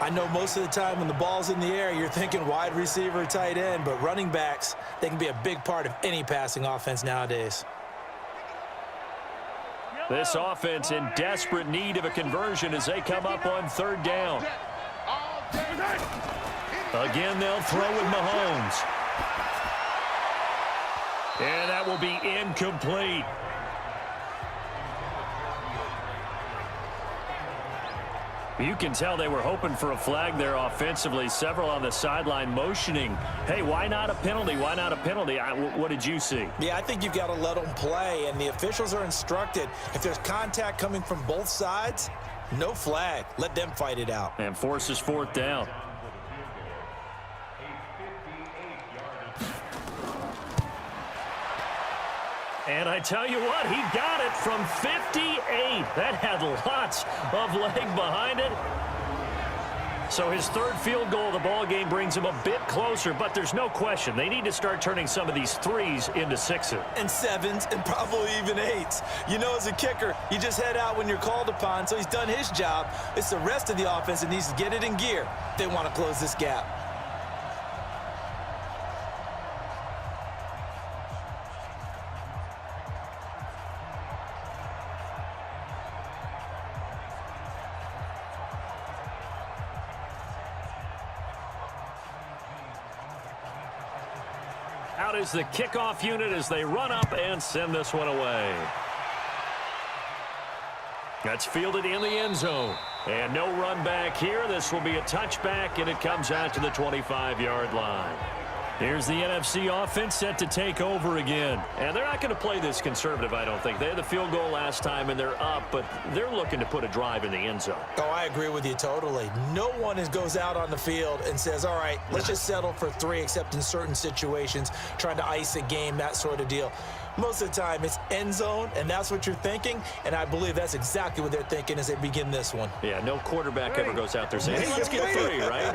I know most of the time when the ball's in the air, you're thinking wide receiver, tight end, but running backs, they can be a big part of any passing offense nowadays. This offense in desperate need of a conversion as they come up on 3rd down. Again, they'll throw with Mahomes. And that will be incomplete. You can tell they were hoping for a flag there offensively. Several on the sideline motioning, hey, why not a penalty? Why not a penalty? What did you see? Yeah, I think you've got to let them play, and the officials are instructed. If there's contact coming from both sides, no flag. Let them fight it out. And forces 4th down. And I tell you what, he got it from 58. That had lots of leg behind it. So his 3rd field goal of the ball game brings him a bit closer, but there's no question they need to start turning some of these 3s into 6s. And 7s and probably even 8s. You know, as a kicker, you just head out when you're called upon, so he's done his job. It's the rest of the offense that needs to get it in gear if they want to close this gap. Out is the kickoff unit as they run up and send this one away. That's fielded in the end zone. And no run back here. This will be a touchback, and it comes out to the 25-yard line. Here's the NFC offense set to take over again. And they're not going to play this conservative, I don't think. They had the field goal last time, and they're up, but they're looking to put a drive in the end zone. Oh, I agree with you totally. No one goes out on the field and says, all right, let's just settle for 3, except in certain situations, trying to ice a game, that sort of deal. Most of the time, it's end zone, and that's what you're thinking, and I believe that's exactly what they're thinking as they begin this one. Yeah, no quarterback ever goes out there saying, hey, let's get 3, right?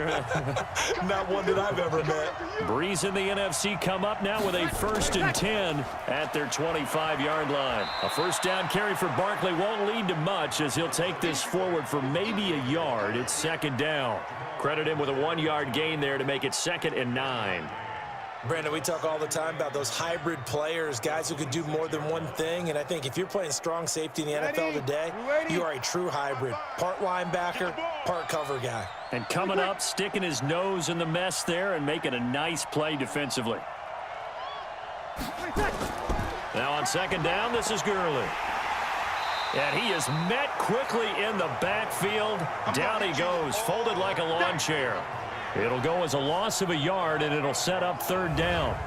Not one that I've ever met. Breeze and the NFC come up now with a 1st and 10 at their 25-yard line. A first down carry for Barkley won't lead to much as he'll take this forward for maybe a yard. It's 2nd down. Credit him with a 1-yard gain there to make it 2nd and 9. Brandon, we talk all the time about those hybrid players, guys who could do more than one thing, and I think if you're playing strong safety in the NFL today, you are a true hybrid. Part linebacker, part cover guy. And coming up, sticking his nose in the mess there and making a nice play defensively. Now on 2nd down, this is Gurley. And he is met quickly in the backfield. Down he goes, folded like a lawn chair. It'll go as a loss of a yard, and it'll set up 3rd down.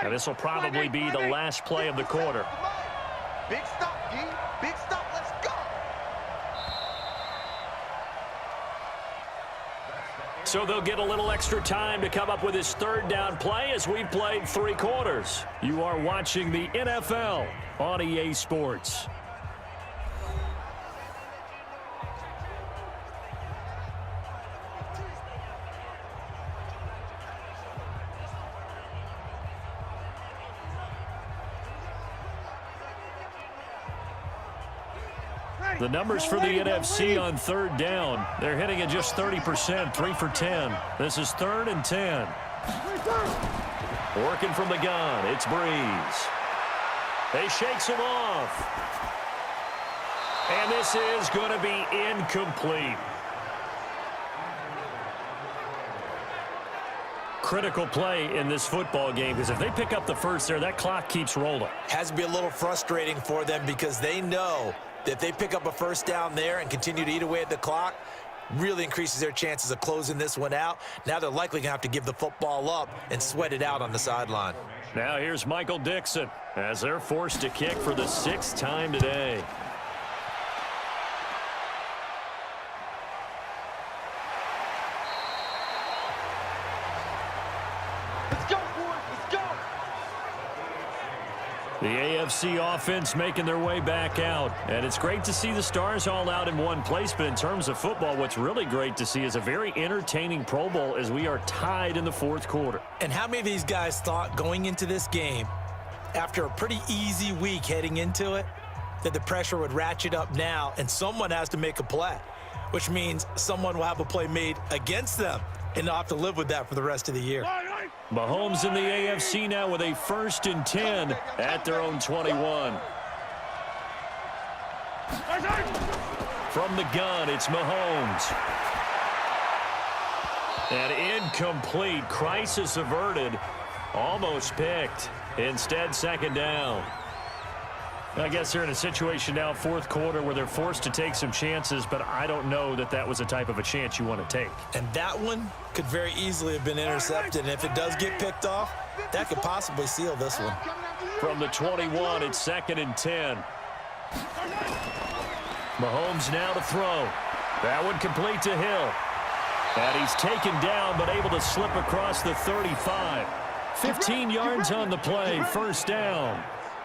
Now this will probably be the last play of the quarter. Big stop, D. Big stop. Let's go. So they'll get a little extra time to come up with his 3rd down play as we've played 3 quarters. You are watching the NFL on EA Sports. The numbers for the NFC on 3rd down, they're hitting at just 30%, 3 for 10. This is 3rd and 10. Working from the gun, it's Breeze. He shakes him off. And this is going to be incomplete. Critical play in this football game because if they pick up the first there, that clock keeps rolling. Has to be a little frustrating for them because they know that if they pick up a first down there and continue to eat away at the clock, really increases their chances of closing this one out. Now they're likely going to have to give the football up and sweat it out on the sideline. Now here's Michael Dixon as they're forced to kick for the 6th time today. Let's go, boys. Let's go. The AFC offense making their way back out. And it's great to see the Stars all out in one place. But in terms of football, what's really great to see is a very entertaining Pro Bowl as we are tied in the 4th quarter. And how many of these guys thought going into this game, after a pretty easy week heading into it, that the pressure would ratchet up now and someone has to make a play, which means someone will have a play made against them and they'll have to live with that for the rest of the year. Mahomes in the AFC now with a 1st and 10 at their own 21. From the gun, it's Mahomes. And incomplete. Crisis averted. Almost picked. Instead, 2nd down. I guess they're in a situation now, 4th quarter, where they're forced to take some chances, but I don't know that that was a type of a chance you want to take. And that one could very easily have been intercepted, and if it does get picked off, that could possibly seal this one. From the 21, it's 2nd and 10. Mahomes now to throw. That one complete to Hill. And he's taken down, but able to slip across the 35. 15 yards on the play, 1st down.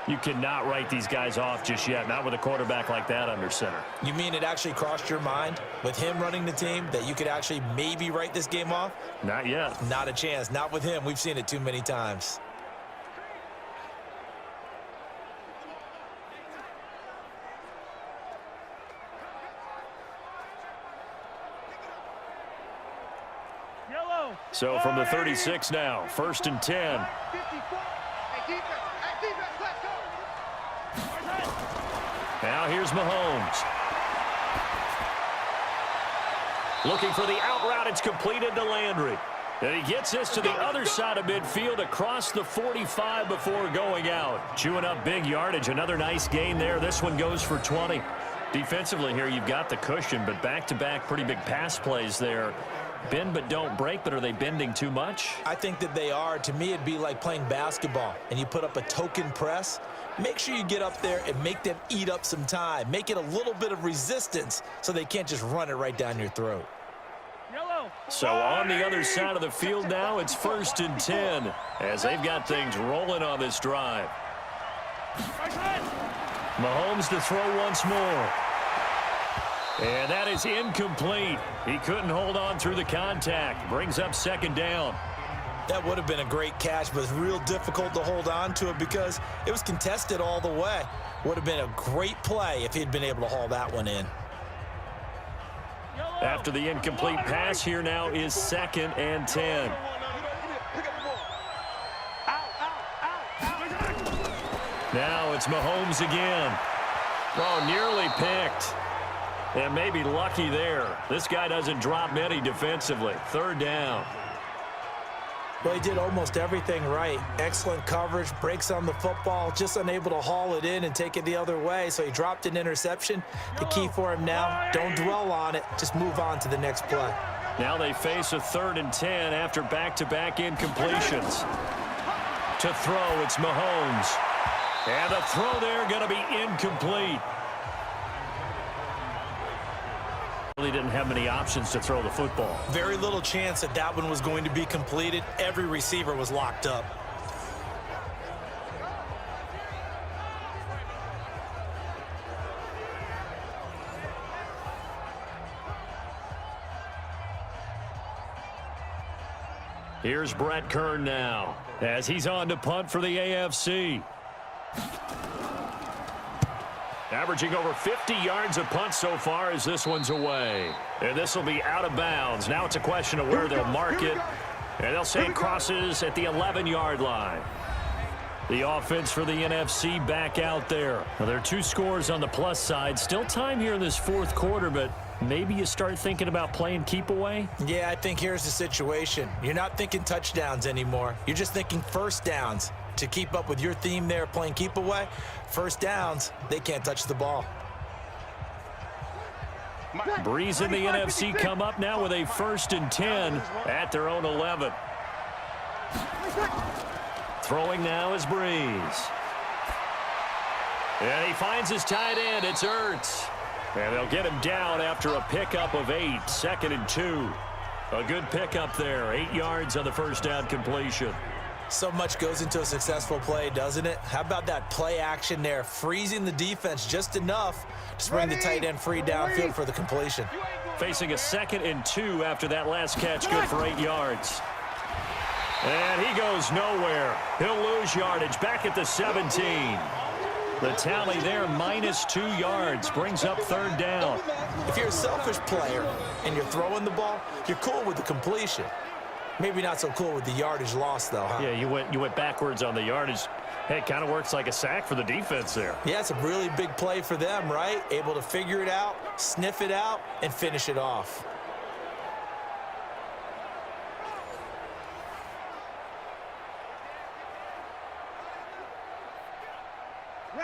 You cannot write these guys off just yet, not with a quarterback like that under center. You mean it actually crossed your mind with him running the team that you could actually maybe write this game off? Not yet. Not a chance. Not with him. We've seen it too many times. So from the 36 now, 1st and 10. Now here's Mahomes. Looking for the out route. It's completed to Landry. And he gets this to the other side of midfield across the 45 before going out. Chewing up big yardage. Another nice gain there. This one goes for 20. Defensively here, you've got the cushion, but back-to-back pretty big pass plays there. Bend but don't break, but are they bending too much? I think that they are. To me, it'd be like playing basketball, and you put up a token press. Make sure you get up there and make them eat up some time. Make it a little bit of resistance so they can't just run it right down your throat. So on the other side of the field now, it's 1st and 10 as they've got things rolling on this drive. Mahomes to throw once more. And that is incomplete. He couldn't hold on through the contact. Brings up 2nd down. That would have been a great catch, but it's real difficult to hold on to it because it was contested all the way. Would have been a great play if he'd been able to haul that one in. After the incomplete pass, here now is 2nd and 10. Now it's Mahomes again. Oh, nearly picked. And maybe lucky there. This guy doesn't drop many defensively. 3rd down. Well, he did almost everything right. Excellent coverage, breaks on the football, just unable to haul it in and take it the other way. So he dropped an interception. The key for him now, don't dwell on it. Just move on to the next play. Now they face a 3rd and 10 after back-to-back incompletions. To throw, it's Mahomes. And the throw there going to be incomplete. Really didn't have many options to throw the football. Very little chance that that one was going to be completed. Every receiver was locked up. Here's Brett Kern now as he's on to punt for the AFC. Averaging over 50 yards a punt so far as this one's away. And this will be out of bounds. Now it's a question of where they'll mark it. And they'll say it crosses at the 11-yard line. The offense for the NFC back out there. Now, there are 2 scores on the plus side. Still time here in this 4th quarter, but maybe you start thinking about playing keep away? Yeah, I think here's the situation. You're not thinking touchdowns anymore. You're just thinking 1st downs. To keep up with your theme there, playing keep away, 1st downs, they can't touch the ball. Breeze and the NFC come up now with a 1st and 10 at their own 11. Throwing now is Breeze. And he finds his tight end. It's Ertz. And they'll get him down after a pickup of 8. 2nd and 2. A good pickup there. 8 yards on the 1st down completion. So much goes into a successful play, doesn't it? How about that play action there, freezing the defense just enough to bring the tight end free downfield for the completion. Facing a 2nd and 2 after that last catch, good for 8 yards. And he goes nowhere. He'll lose yardage back at the 17. The tally there, -2 yards, brings up 3rd down. If you're a selfish player and you're throwing the ball, you're cool with the completion. Maybe not so cool with the yardage loss, though, huh? Yeah, you went backwards on the yardage. Hey, it kind of works like a sack for the defense there. Yeah, it's a really big play for them, right? Able to figure it out, sniff it out, and finish it off.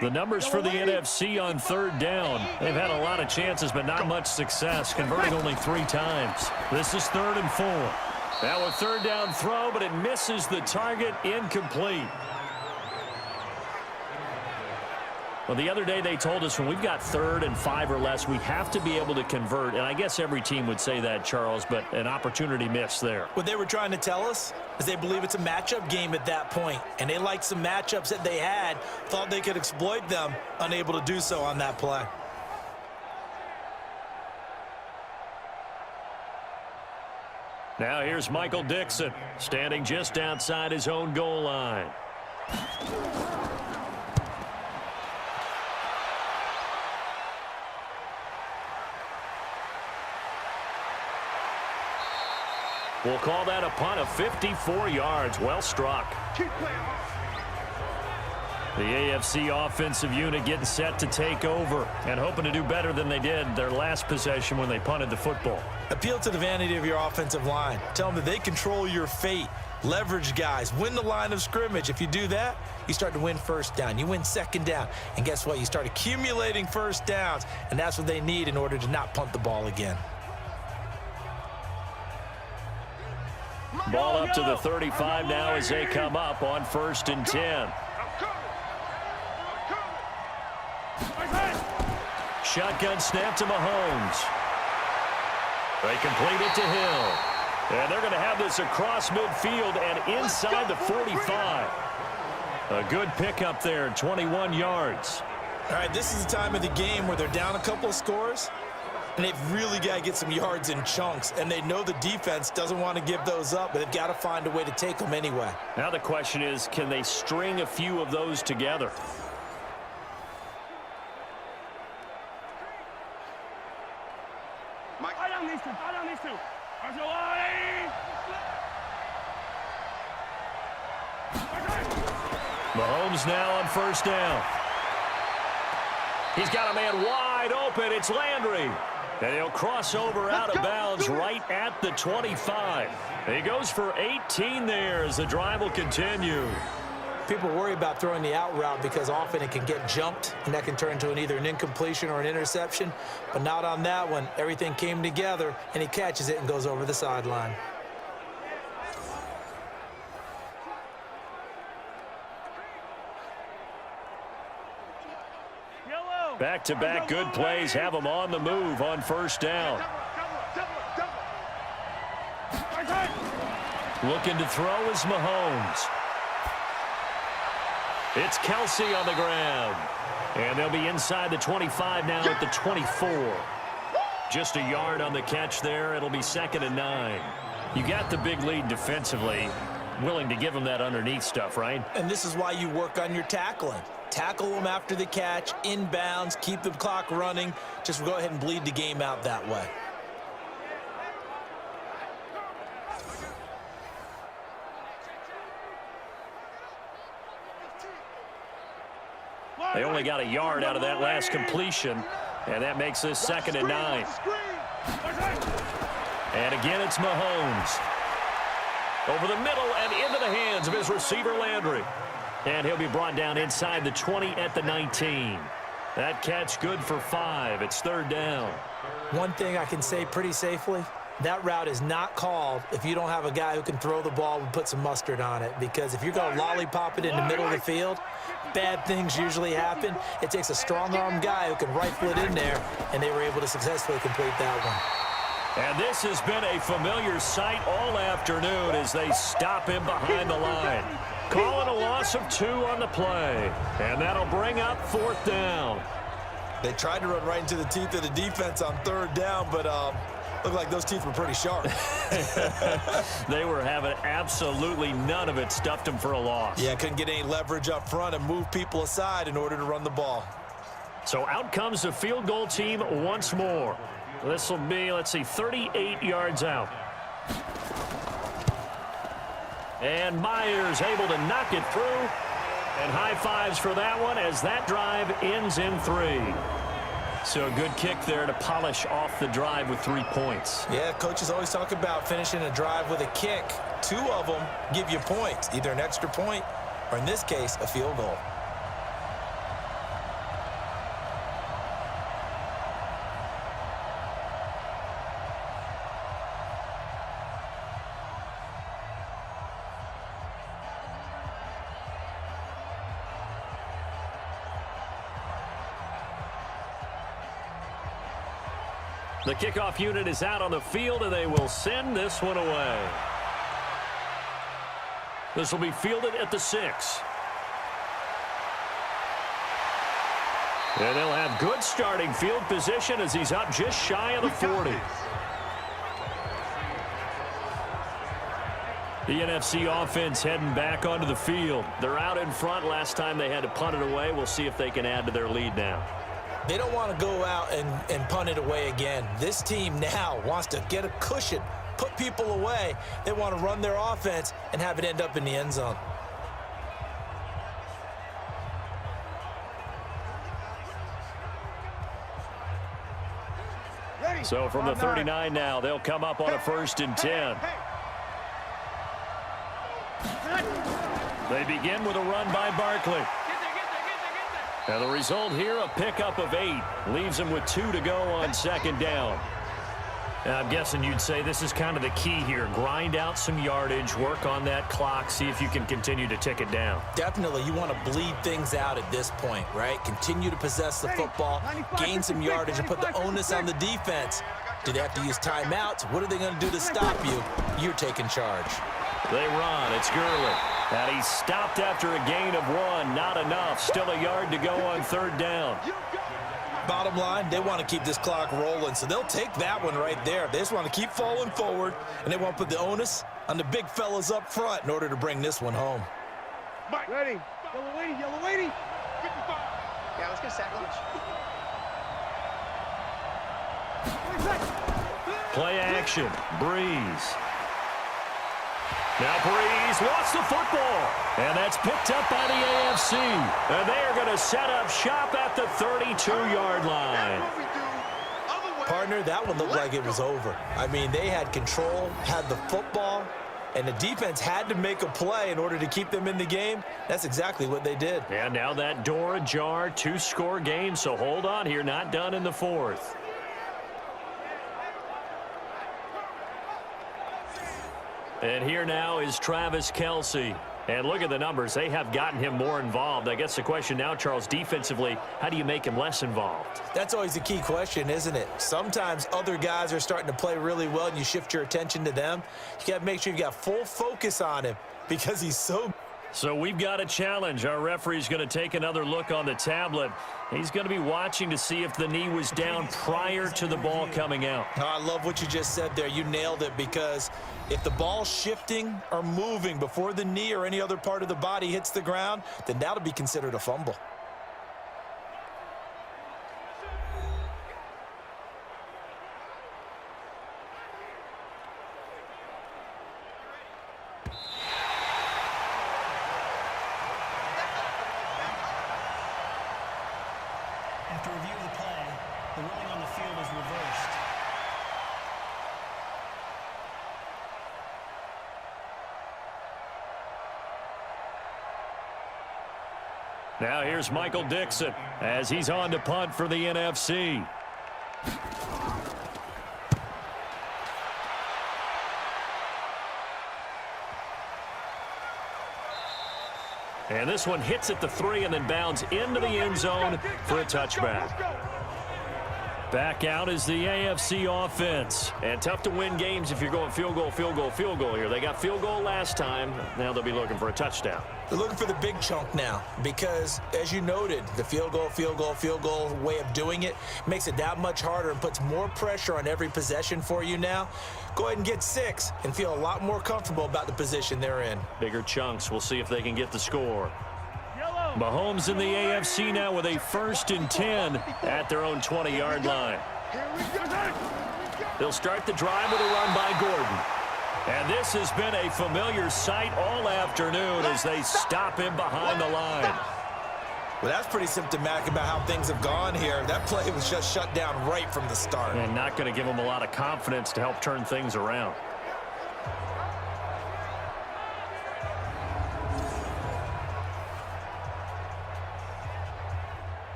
The numbers for the NFC on 3rd down. They've had a lot of chances, but not much success, converting only 3 times. This is 3rd and 4. Now a 3rd down throw, but it misses the target, incomplete. Well, the other day they told us when we've got 3rd and 5 or less, we have to be able to convert. And I guess every team would say that, Charles, but an opportunity missed there. What they were trying to tell us is they believe it's a matchup game at that point. And they liked some matchups that they had, thought they could exploit them, unable to do so on that play. Now here's Michael Dixon, standing just outside his own goal line. We'll call that a punt of 54 yards. Well struck. The AFC offensive unit getting set to take over and hoping to do better than they did their last possession when they punted the football. Appeal to the vanity of your offensive line. Tell them that they control your fate. Leverage guys. Win the line of scrimmage. If you do that, you start to win 1st down. You win 2nd down. And guess what? You start accumulating 1st downs. And that's what they need in order to not punt the ball again. Ball up to the 35 now as they come up on 1st and 10. Shotgun snap to Mahomes. They complete it to Hill. And they're going to have this across midfield and inside the 45. A good pickup there, 21 yards. All right, this is the time of the game where they're down a couple of scores, and they've really got to get some yards in chunks, and they know the defense doesn't want to give those up, but they've got to find a way to take them anyway. Now the question is, can they string a few of those together? Mahomes now on 1st down. He's got a man wide open. It's Landry. And he'll cross over out of bounds right at the 25. He goes for 18 there as the drive will continue. People worry about throwing the out route because often it can get jumped, and that can turn into either an incompletion or an interception. But not on that one. Everything came together, and he catches it and goes over the sideline. Back-to-back good plays have them on the move on 1st down. Looking to throw is Mahomes. It's Kelsey on the ground. And they'll be inside the 25 now at the 24. Just a yard on the catch there. It'll be 2nd and 9. You got the big lead defensively. Willing to give them that underneath stuff, right? And this is why you work on your tackling. Tackle them after the catch, inbounds, keep the clock running. Just go ahead and bleed the game out that way. They only got a yard out of that last completion, and that makes this 2nd and 9. And again, it's Mahomes. Over the middle and into the hands of his receiver, Landry. And he'll be brought down inside the 20 at the 19. That catch good for 5. It's 3rd down. One thing I can say pretty safely, that route is not called if you don't have a guy who can throw the ball and put some mustard on it. Because if you're going to lollipop it in the middle of the field, bad things usually happen. It takes a strong-arm guy who can rifle it in there, and they were able to successfully complete that one. And this has been a familiar sight all afternoon as they stop him behind the line. Calling a loss of 2 on the play. And that'll bring up 4th down. They tried to run right into the teeth of the defense on 3rd down, but looked like those teeth were pretty sharp. They were having absolutely none of it. Stuffed them for a loss. Yeah, couldn't get any leverage up front and move people aside in order to run the ball. So out comes the field goal team once more. This will be, let's see, 38 yards out. And Myers able to knock it through. And high fives for that one as that drive ends in 3. So a good kick there to polish off the drive with 3 points. Yeah, coaches always talk about finishing a drive with a kick. 2 of them give you points, either an extra point or, in this case, a field goal. The kickoff unit is out on the field, and they will send this one away. This will be fielded at the 6. And they'll have good starting field position as he's up just shy of the 40. The NFC offense heading back onto the field. They're out in front. Last time they had to punt it away. We'll see if they can add to their lead now. They don't want to go out and punt it away again. This team now wants to get a cushion, put people away. They want to run their offense and have it end up in the end zone. So from the 39 now, they'll come up on a 1st and 10. They begin with a run by Barkley. And the result here, a pickup of 8. Leaves them with 2 to go on 2nd down. I'm guessing you'd say this is kind of the key here. Grind out some yardage, work on that clock, see if you can continue to tick it down. Definitely, you want to bleed things out at this point, right? Continue to possess the football, gain some yardage, and put the onus on the defense. Do they have to use timeouts? What are they going to do to stop you? You're taking charge. They run. It's Gurley. And he's stopped after a gain of 1. Not enough. Still a yard to go on 3rd down. Bottom line, they want to keep this clock rolling, so they'll take that one right there. They just want to keep falling forward, and they want to put the onus on the big fellas up front in order to bring this one home. Ready. Yellow lady. 55. Yeah, let's get a sack lunch. Play action. Breeze. Now Breeze lost the football. And that's picked up by the AFC. And they are going to set up shop at the 32-yard line. Partner, that one looked like it was over. I mean, they had control, had the football, and the defense had to make a play in order to keep them in the game. That's exactly what they did. And now that door ajar, 2-score game, so hold on here, not done in the 4th. And here now is Travis Kelce. And look at the numbers. They have gotten him more involved. I guess the question now, Charles, defensively, how do you make him less involved? That's always a key question, isn't it? Sometimes other guys are starting to play really well, and you shift your attention to them. You got to make sure you got full focus on him because he's so. So we've got a challenge. Our referee's going to take another look on the tablet. He's going to be watching to see if the knee was down prior to the ball coming out. Oh, I love what you just said there. You nailed it, because if the ball's shifting or moving before the knee or any other part of the body hits the ground, then that'll be considered a fumble. After review of the play, the ruling on the field is reversed. Now here's Michael Dixon as he's on to punt for the NFC. And this one hits at the 3 and then bounds into the end zone for a touchback. Back out is the AFC offense. And tough to win games if you're going field goal, field goal, field goal here. They got field goal last time. Now they'll be looking for a touchdown. They're looking for the big chunk now because, as you noted, the field goal, field goal, field goal way of doing it makes it that much harder and puts more pressure on every possession for you now. Go ahead and get 6 and feel a lot more comfortable about the position they're in. Bigger chunks. We'll see if they can get the score. Mahomes in the AFC now with a 1st and 10 at their own 20-yard line. They'll start the drive with a run by Gordon. And this has been a familiar sight all afternoon as they stop him behind the line. Well, that's pretty symptomatic about how things have gone here. That play was just shut down right from the start. And not going to give him a lot of confidence to help turn things around.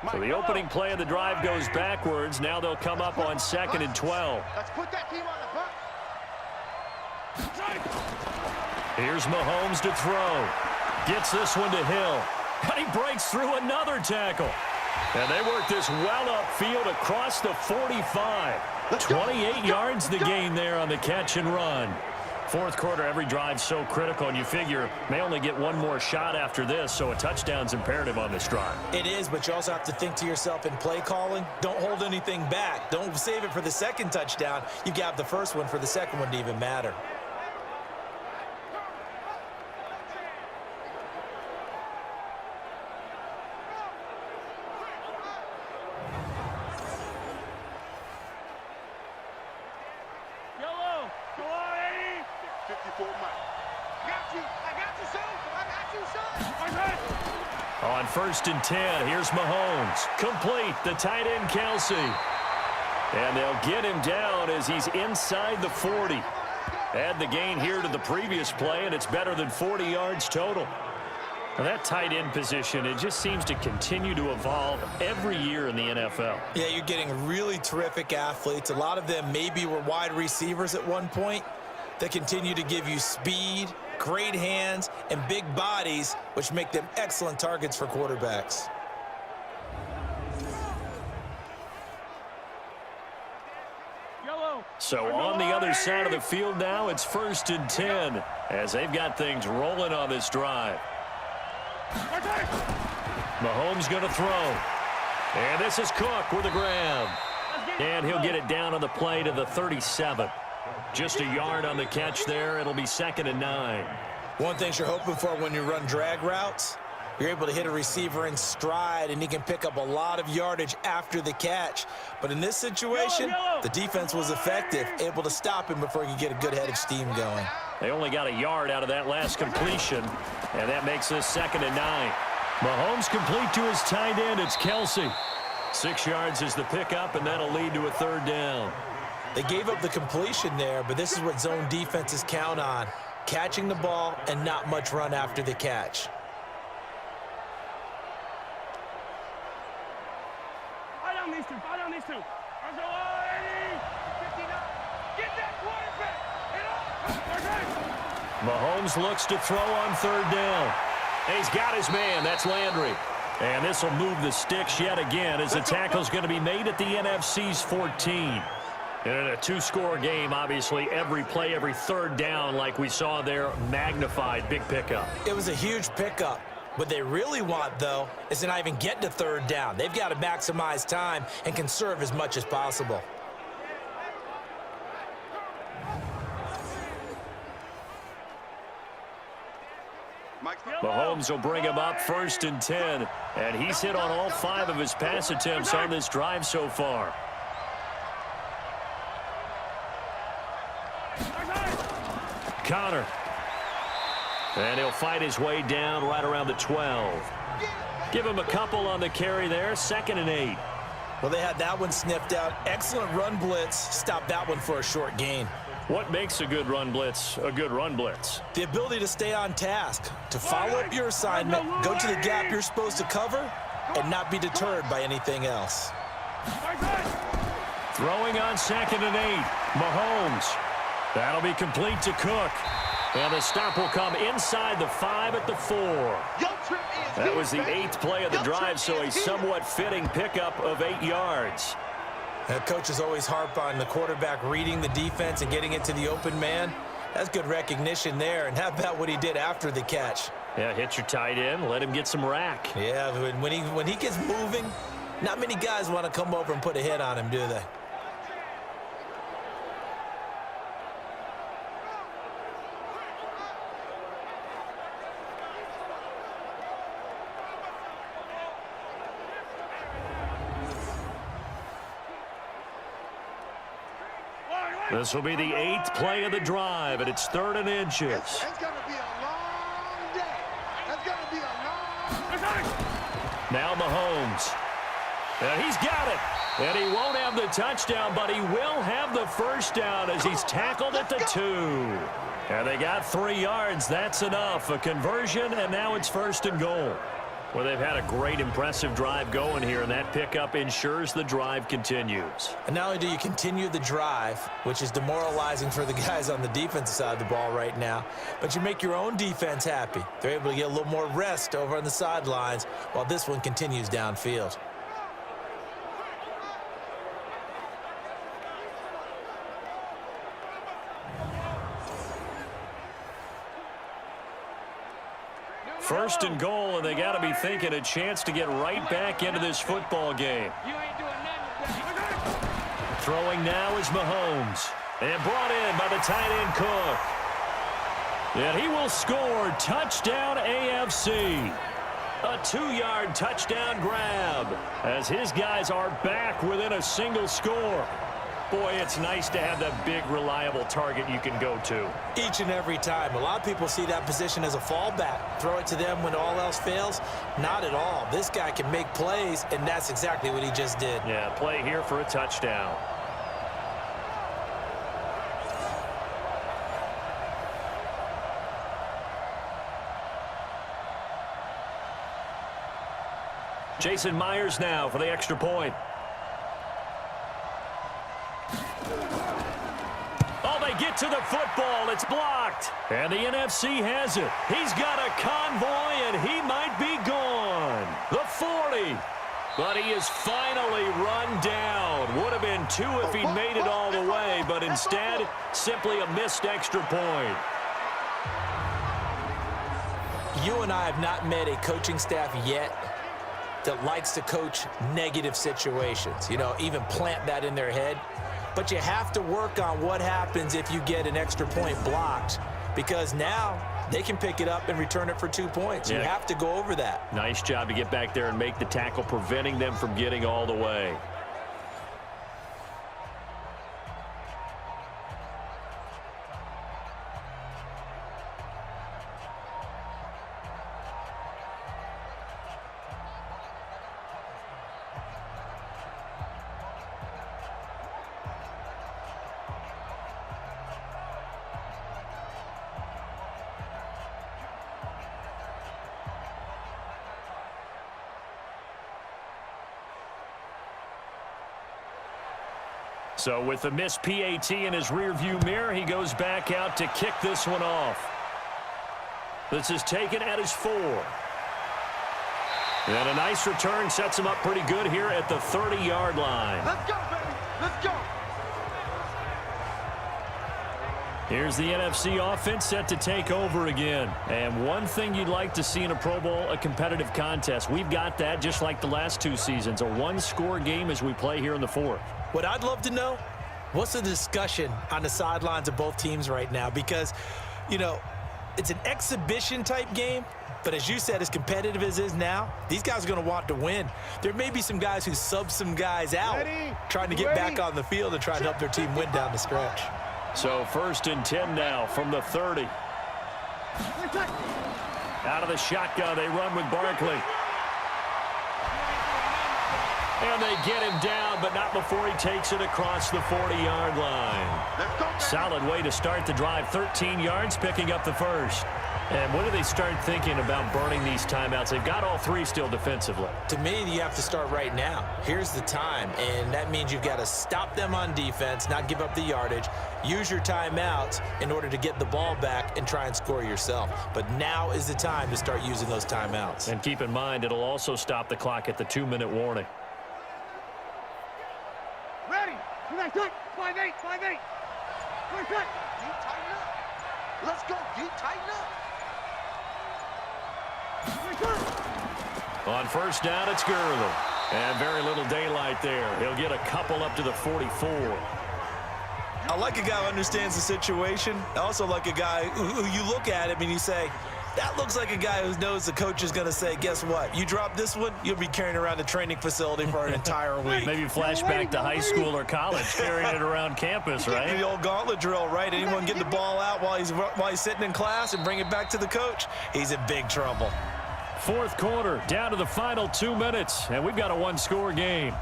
So the opening play of the drive goes backwards. Now they'll come up on 2nd and 12. Let's put that team on the bus. Here's Mahomes to throw. Gets this one to Hill. And he breaks through another tackle. And they work this well upfield across the 45. 28 yards the gain there on the catch and run. 4th quarter, every drive so critical, and you figure may only get one more shot after this, so a touchdown's imperative on this drive. It is, but you also have to think to yourself in play calling, don't hold anything back. Don't save it for the 2nd touchdown. You got the 1st one for the 2nd one to even matter. On 1st and 10, here's Mahomes. Complete, the tight end Kelce. And they'll get him down as he's inside the 40. Add the gain here to the previous play, and it's better than 40 yards total. Well, that tight end position, it just seems to continue to evolve every year in the NFL. Yeah, you're getting really terrific athletes. A lot of them maybe were wide receivers at one point that continue to give you speed, great hands, and big bodies, which make them excellent targets for quarterbacks. So on the other side of the field now, it's 1st and 10 as they've got things rolling on this drive. Mahomes going to throw. And this is Cook with a grab. And he'll get it down on the play to the 37. Just a yard on the catch there. It'll be 2nd and 9. One thing you're hoping for when you run drag routes, you're able to hit a receiver in stride, and he can pick up a lot of yardage after the catch. But in this situation, the defense was effective, able to stop him before he could get a good head of steam going. They only got a yard out of that last completion, and that makes this 2nd and 9. Mahomes complete to his tight end. It's Kelsey. 6 yards is the pickup, and that'll lead to a 3rd down. They gave up the completion there, but this is what zone defenses count on, catching the ball and not much run after the catch. Fall down these two. Get that quarterback. Mahomes looks to throw on 3rd down. He's got his man. That's Landry. And this will move the sticks yet again as the tackle's going to be made at the NFC's 14. And in a 2-score game, obviously, every play, every 3rd down, like we saw there, magnified. Big pickup. It was a huge pickup. What they really want, though, is to not even get to 3rd down. They've got to maximize time and conserve as much as possible. Mahomes will bring him up 1st and 10. And he's hit on all 5 of his pass attempts on this drive so far. Connor. And he'll fight his way down right around the 12. Give him a couple on the carry there. 2nd and 8. Well, they had that one sniffed out. Excellent run blitz. Stopped that one for a short gain. What makes a good run blitz a good run blitz? The ability to stay on task, to follow up your assignment, go to the gap you're supposed to cover, and not be deterred by anything else. Throwing on 2nd and 8. Mahomes. That'll be complete to Cook. And the stop will come inside the 5 at the 4. That was the 8th play of the drive, so a somewhat fitting pickup of 8 yards. Coaches always harp on the quarterback reading the defense and getting it to the open man. That's good recognition there. And how about what he did after the catch? Yeah, hit your tight end, let him get some rack. Yeah, when he gets moving, not many guys want to come over and put a hit on him, do they? This will be the 8th play of the drive, and it's 3rd and inches. It's going to be a long day. It's going to be a long... Now Mahomes. And he's got it. And he won't have the touchdown, but he will have the 1st down as he's tackled at the 2. And they got 3 yards. That's enough. A conversion, and now it's 1st and goal. Well, they've had a great, impressive drive going here, and that pickup ensures the drive continues. And not only do you continue the drive, which is demoralizing for the guys on the defensive side of the ball right now, but you make your own defense happy. They're able to get a little more rest over on the sidelines while this one continues downfield. First and goal, and they got to be thinking a chance to get right back into this football game. Throwing now is Mahomes. And brought in by the tight end Cook. And he will score. Touchdown AFC. A 2-yard touchdown grab as his guys are back within a single score. Boy, it's nice to have that big, reliable target you can go to. Each and every time. A lot of people see that position as a fallback. Throw it to them when all else fails. Not at all. This guy can make plays, and that's exactly what he just did. Yeah, play here for a touchdown. Jason Myers now for the extra point. Oh, they get to the football. It's blocked. And the NFC has it. He's got a convoy, and he might be gone. The 40. But he is finally run down. Would have been 2 if he'd made it all the way, but instead, simply a missed extra point. You and I have not met a coaching staff yet that likes to coach negative situations. You know, even plant that in their head. But you have to work on what happens if you get an extra point blocked, because now they can pick it up and return it for 2 points. You have to go over that. Nice job to get back there and make the tackle, preventing them from getting all the way. So with the missed PAT in his rearview mirror, he goes back out to kick this one off. This is taken at his 4. And a nice return sets him up pretty good here at the 30-yard line. Let's go, baby. Let's go. Here's the NFC offense set to take over again. And one thing you'd like to see in a Pro Bowl, a competitive contest. We've got that just like the last 2 seasons, a one-score game as we play here in the 4th. What I'd love to know, what's the discussion on the sidelines of both teams right now? Because, you know, it's an exhibition type game, but as you said, as competitive as it is now, these guys are going to want to win. There may be some guys who sub some guys out, trying to get back on the field and try to help their team win down the stretch. So 1st and 10 now from the 30. Out of the shotgun, they run with Barkley. And they get him down, but not before he takes it across the 40-yard line. Solid way to start the drive. 13 yards, picking up the first. And when do they start thinking about burning these timeouts? They've got all 3 still defensively. To me, you have to start right now. Here's the time, and that means you've got to stop them on defense, not give up the yardage, use your timeouts in order to get the ball back and try and score yourself. But now is the time to start using those timeouts. And keep in mind, it'll also stop the clock at the 2-minute warning. Ready. 5-8, 5-8. Keep tighten up. Let's go. Keep tighten up. On 1st down, it's Gurley. And very little daylight there. He'll get a couple up to the 44. I like a guy who understands the situation. I also like a guy who you look at him and you say, that looks like a guy who knows the coach is going to say, guess what? You drop this one, you'll be carrying around the training facility for an entire week. Maybe flashback to high school or college, carrying it around campus, right? The old gauntlet drill, right? Anyone getting the ball out while he's sitting in class and bring it back to the coach, he's in big trouble. 4th quarter, down to the final 2 minutes, and we've got a one-score game.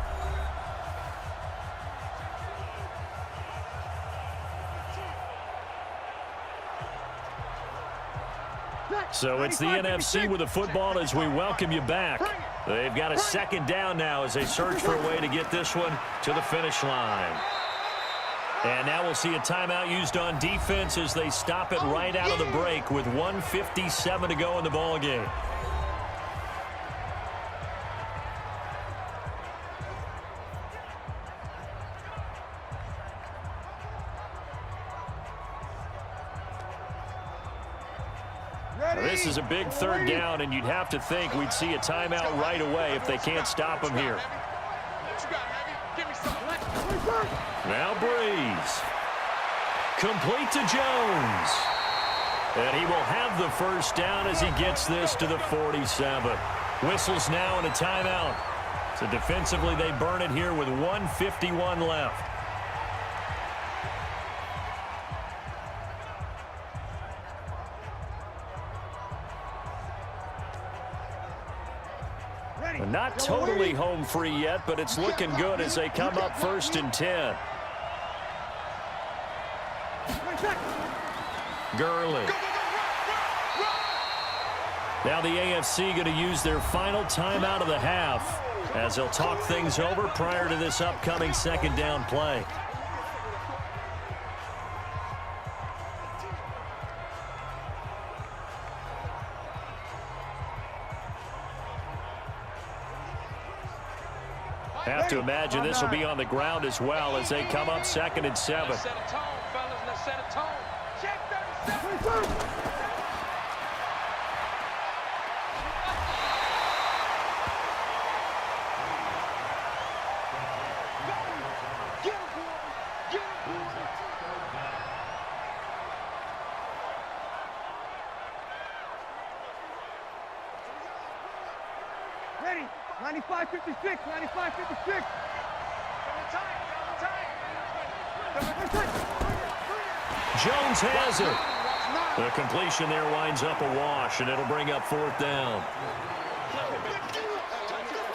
So it's the NFC with the football as we welcome you back. They've got a 2nd down now as they search for a way to get this one to the finish line. And now we'll see a timeout used on defense as they stop it right out of the break with 1:57 to go in the ball game. This is a big 3rd down, and you'd have to think we'd see a timeout right away if they can't stop him here. Now Breeze. Complete to Jones. And he will have the 1st down as he gets this to the 47. Whistles now and a timeout. So defensively they burn it here with 1:51 left. Not totally home free yet, but it's looking good as they come up 1st and 10. Gurley. Now the AFC going to use their final timeout of the half as they'll talk things over prior to this upcoming second down play. Have to imagine this will be on the ground as well as they come up 2nd and 7. Let's set a tone, fellas. Let's set a tone. Check 37. Get him, boy. Get him, boy. Ready. 95-56. 95-56. Jones has it. The completion there winds up a wash, and it'll bring up 4th down.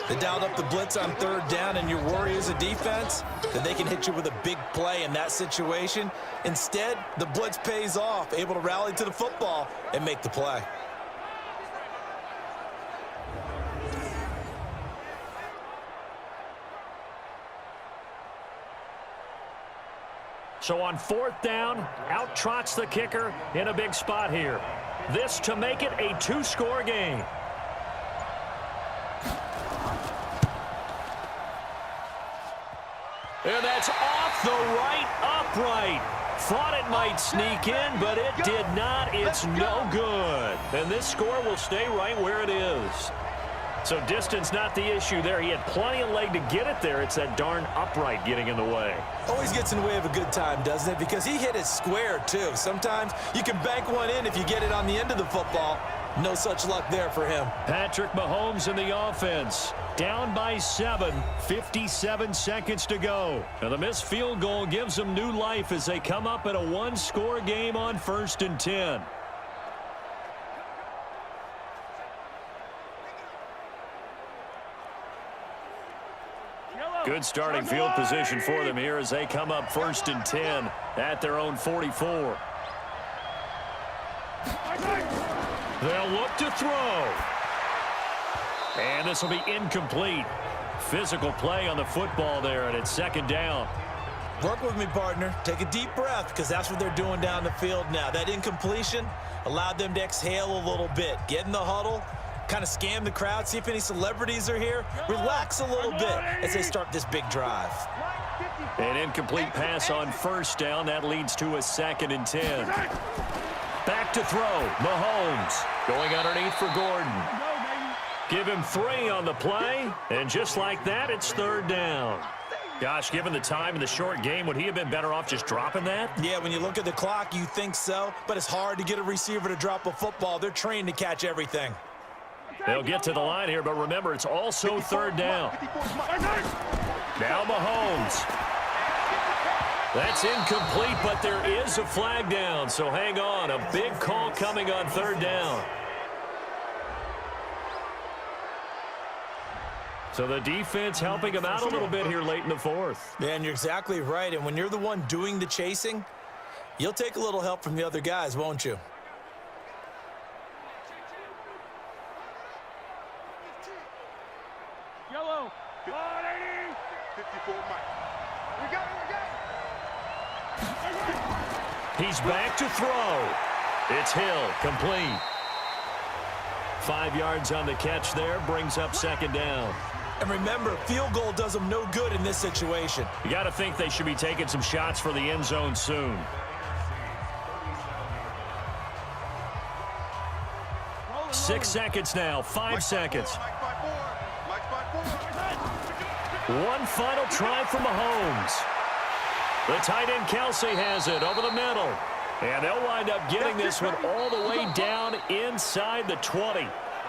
They dialed up the blitz on 3rd down, and your worry as a defense that they can hit you with a big play in that situation. Instead, the blitz pays off, able to rally to the football and make the play. So on 4th down, out trots the kicker in a big spot here. This to make it a 2-score game. And that's off the right upright. Thought it might sneak in, but it did not. It's no good. And this score will stay right where it is. So distance not the issue there. He had plenty of leg to get it there. It's that darn upright getting in the way. Always gets in the way of a good time, doesn't it? Because he hit it square, too. Sometimes you can bank one in if you get it on the end of the football. No such luck there for him. Patrick Mahomes in the offense. Down by 7, 57 seconds to go. Now the missed field goal gives them new life as they come up in a 1-score game on 1st and 10. Good starting field position for them here as they come up 1st and 10 at their own 44. They'll look to throw. And this will be incomplete. Physical play on the football there, and it's 2nd down. Work with me, partner. Take a deep breath, because that's what they're doing down the field now. That incompletion allowed them to exhale a little bit. Get in the huddle, kind of scan the crowd, see if any celebrities are here. Relax a little bit as they start this big drive. An incomplete pass on 1st down. That leads to a 2nd and 10. Back to throw. Mahomes going underneath for Gordon. Give him 3 on the play, and just like that, it's 3rd down. Gosh, given the time in the short game, would he have been better off just dropping that? Yeah, when you look at the clock, you think so, but it's hard to get a receiver to drop a football. They're trained to catch everything. They'll get to the line here, but remember, it's also 3rd down. Now Mahomes. That's incomplete, but there is a flag down, so hang on. A big call coming on 3rd down. So the defense helping him out a little bit here late in the 4th. Yeah, and you're exactly right. And when you're the one doing the chasing, you'll take a little help from the other guys, won't you? Yellow. 54 Mike. We got it. He's back to throw. It's Hill, complete. 5 yards on the catch there, brings up 2nd down. And remember, field goal does them no good in this situation. You got to think they should be taking some shots for the end zone soon. 6 seconds now, 5 seconds. One final try from Mahomes. The tight end Kelsey has it over the middle. And they'll wind up getting this one all the way down inside the 20.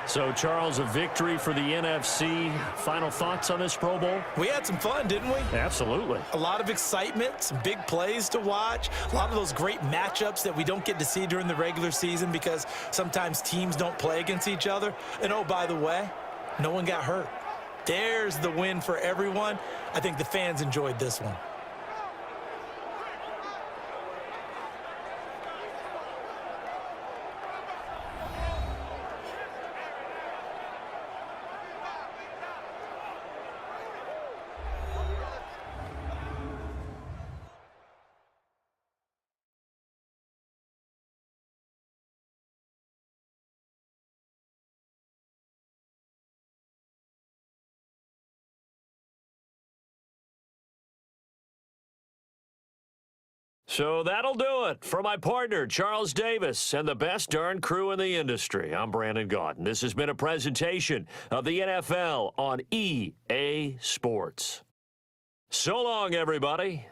So, Charles, a victory for the NFC. Final thoughts on this Pro Bowl? We had some fun, didn't we? Absolutely. A lot of excitement, some big plays to watch, a lot of those great matchups that we don't get to see during the regular season because sometimes teams don't play against each other. And, oh, by the way, no one got hurt. There's the win for everyone. I think the fans enjoyed this one. So that'll do it. For my partner, Charles Davis, and the best darn crew in the industry, I'm Brandon Gaudin. This has been a presentation of the NFL on EA Sports. So long, everybody.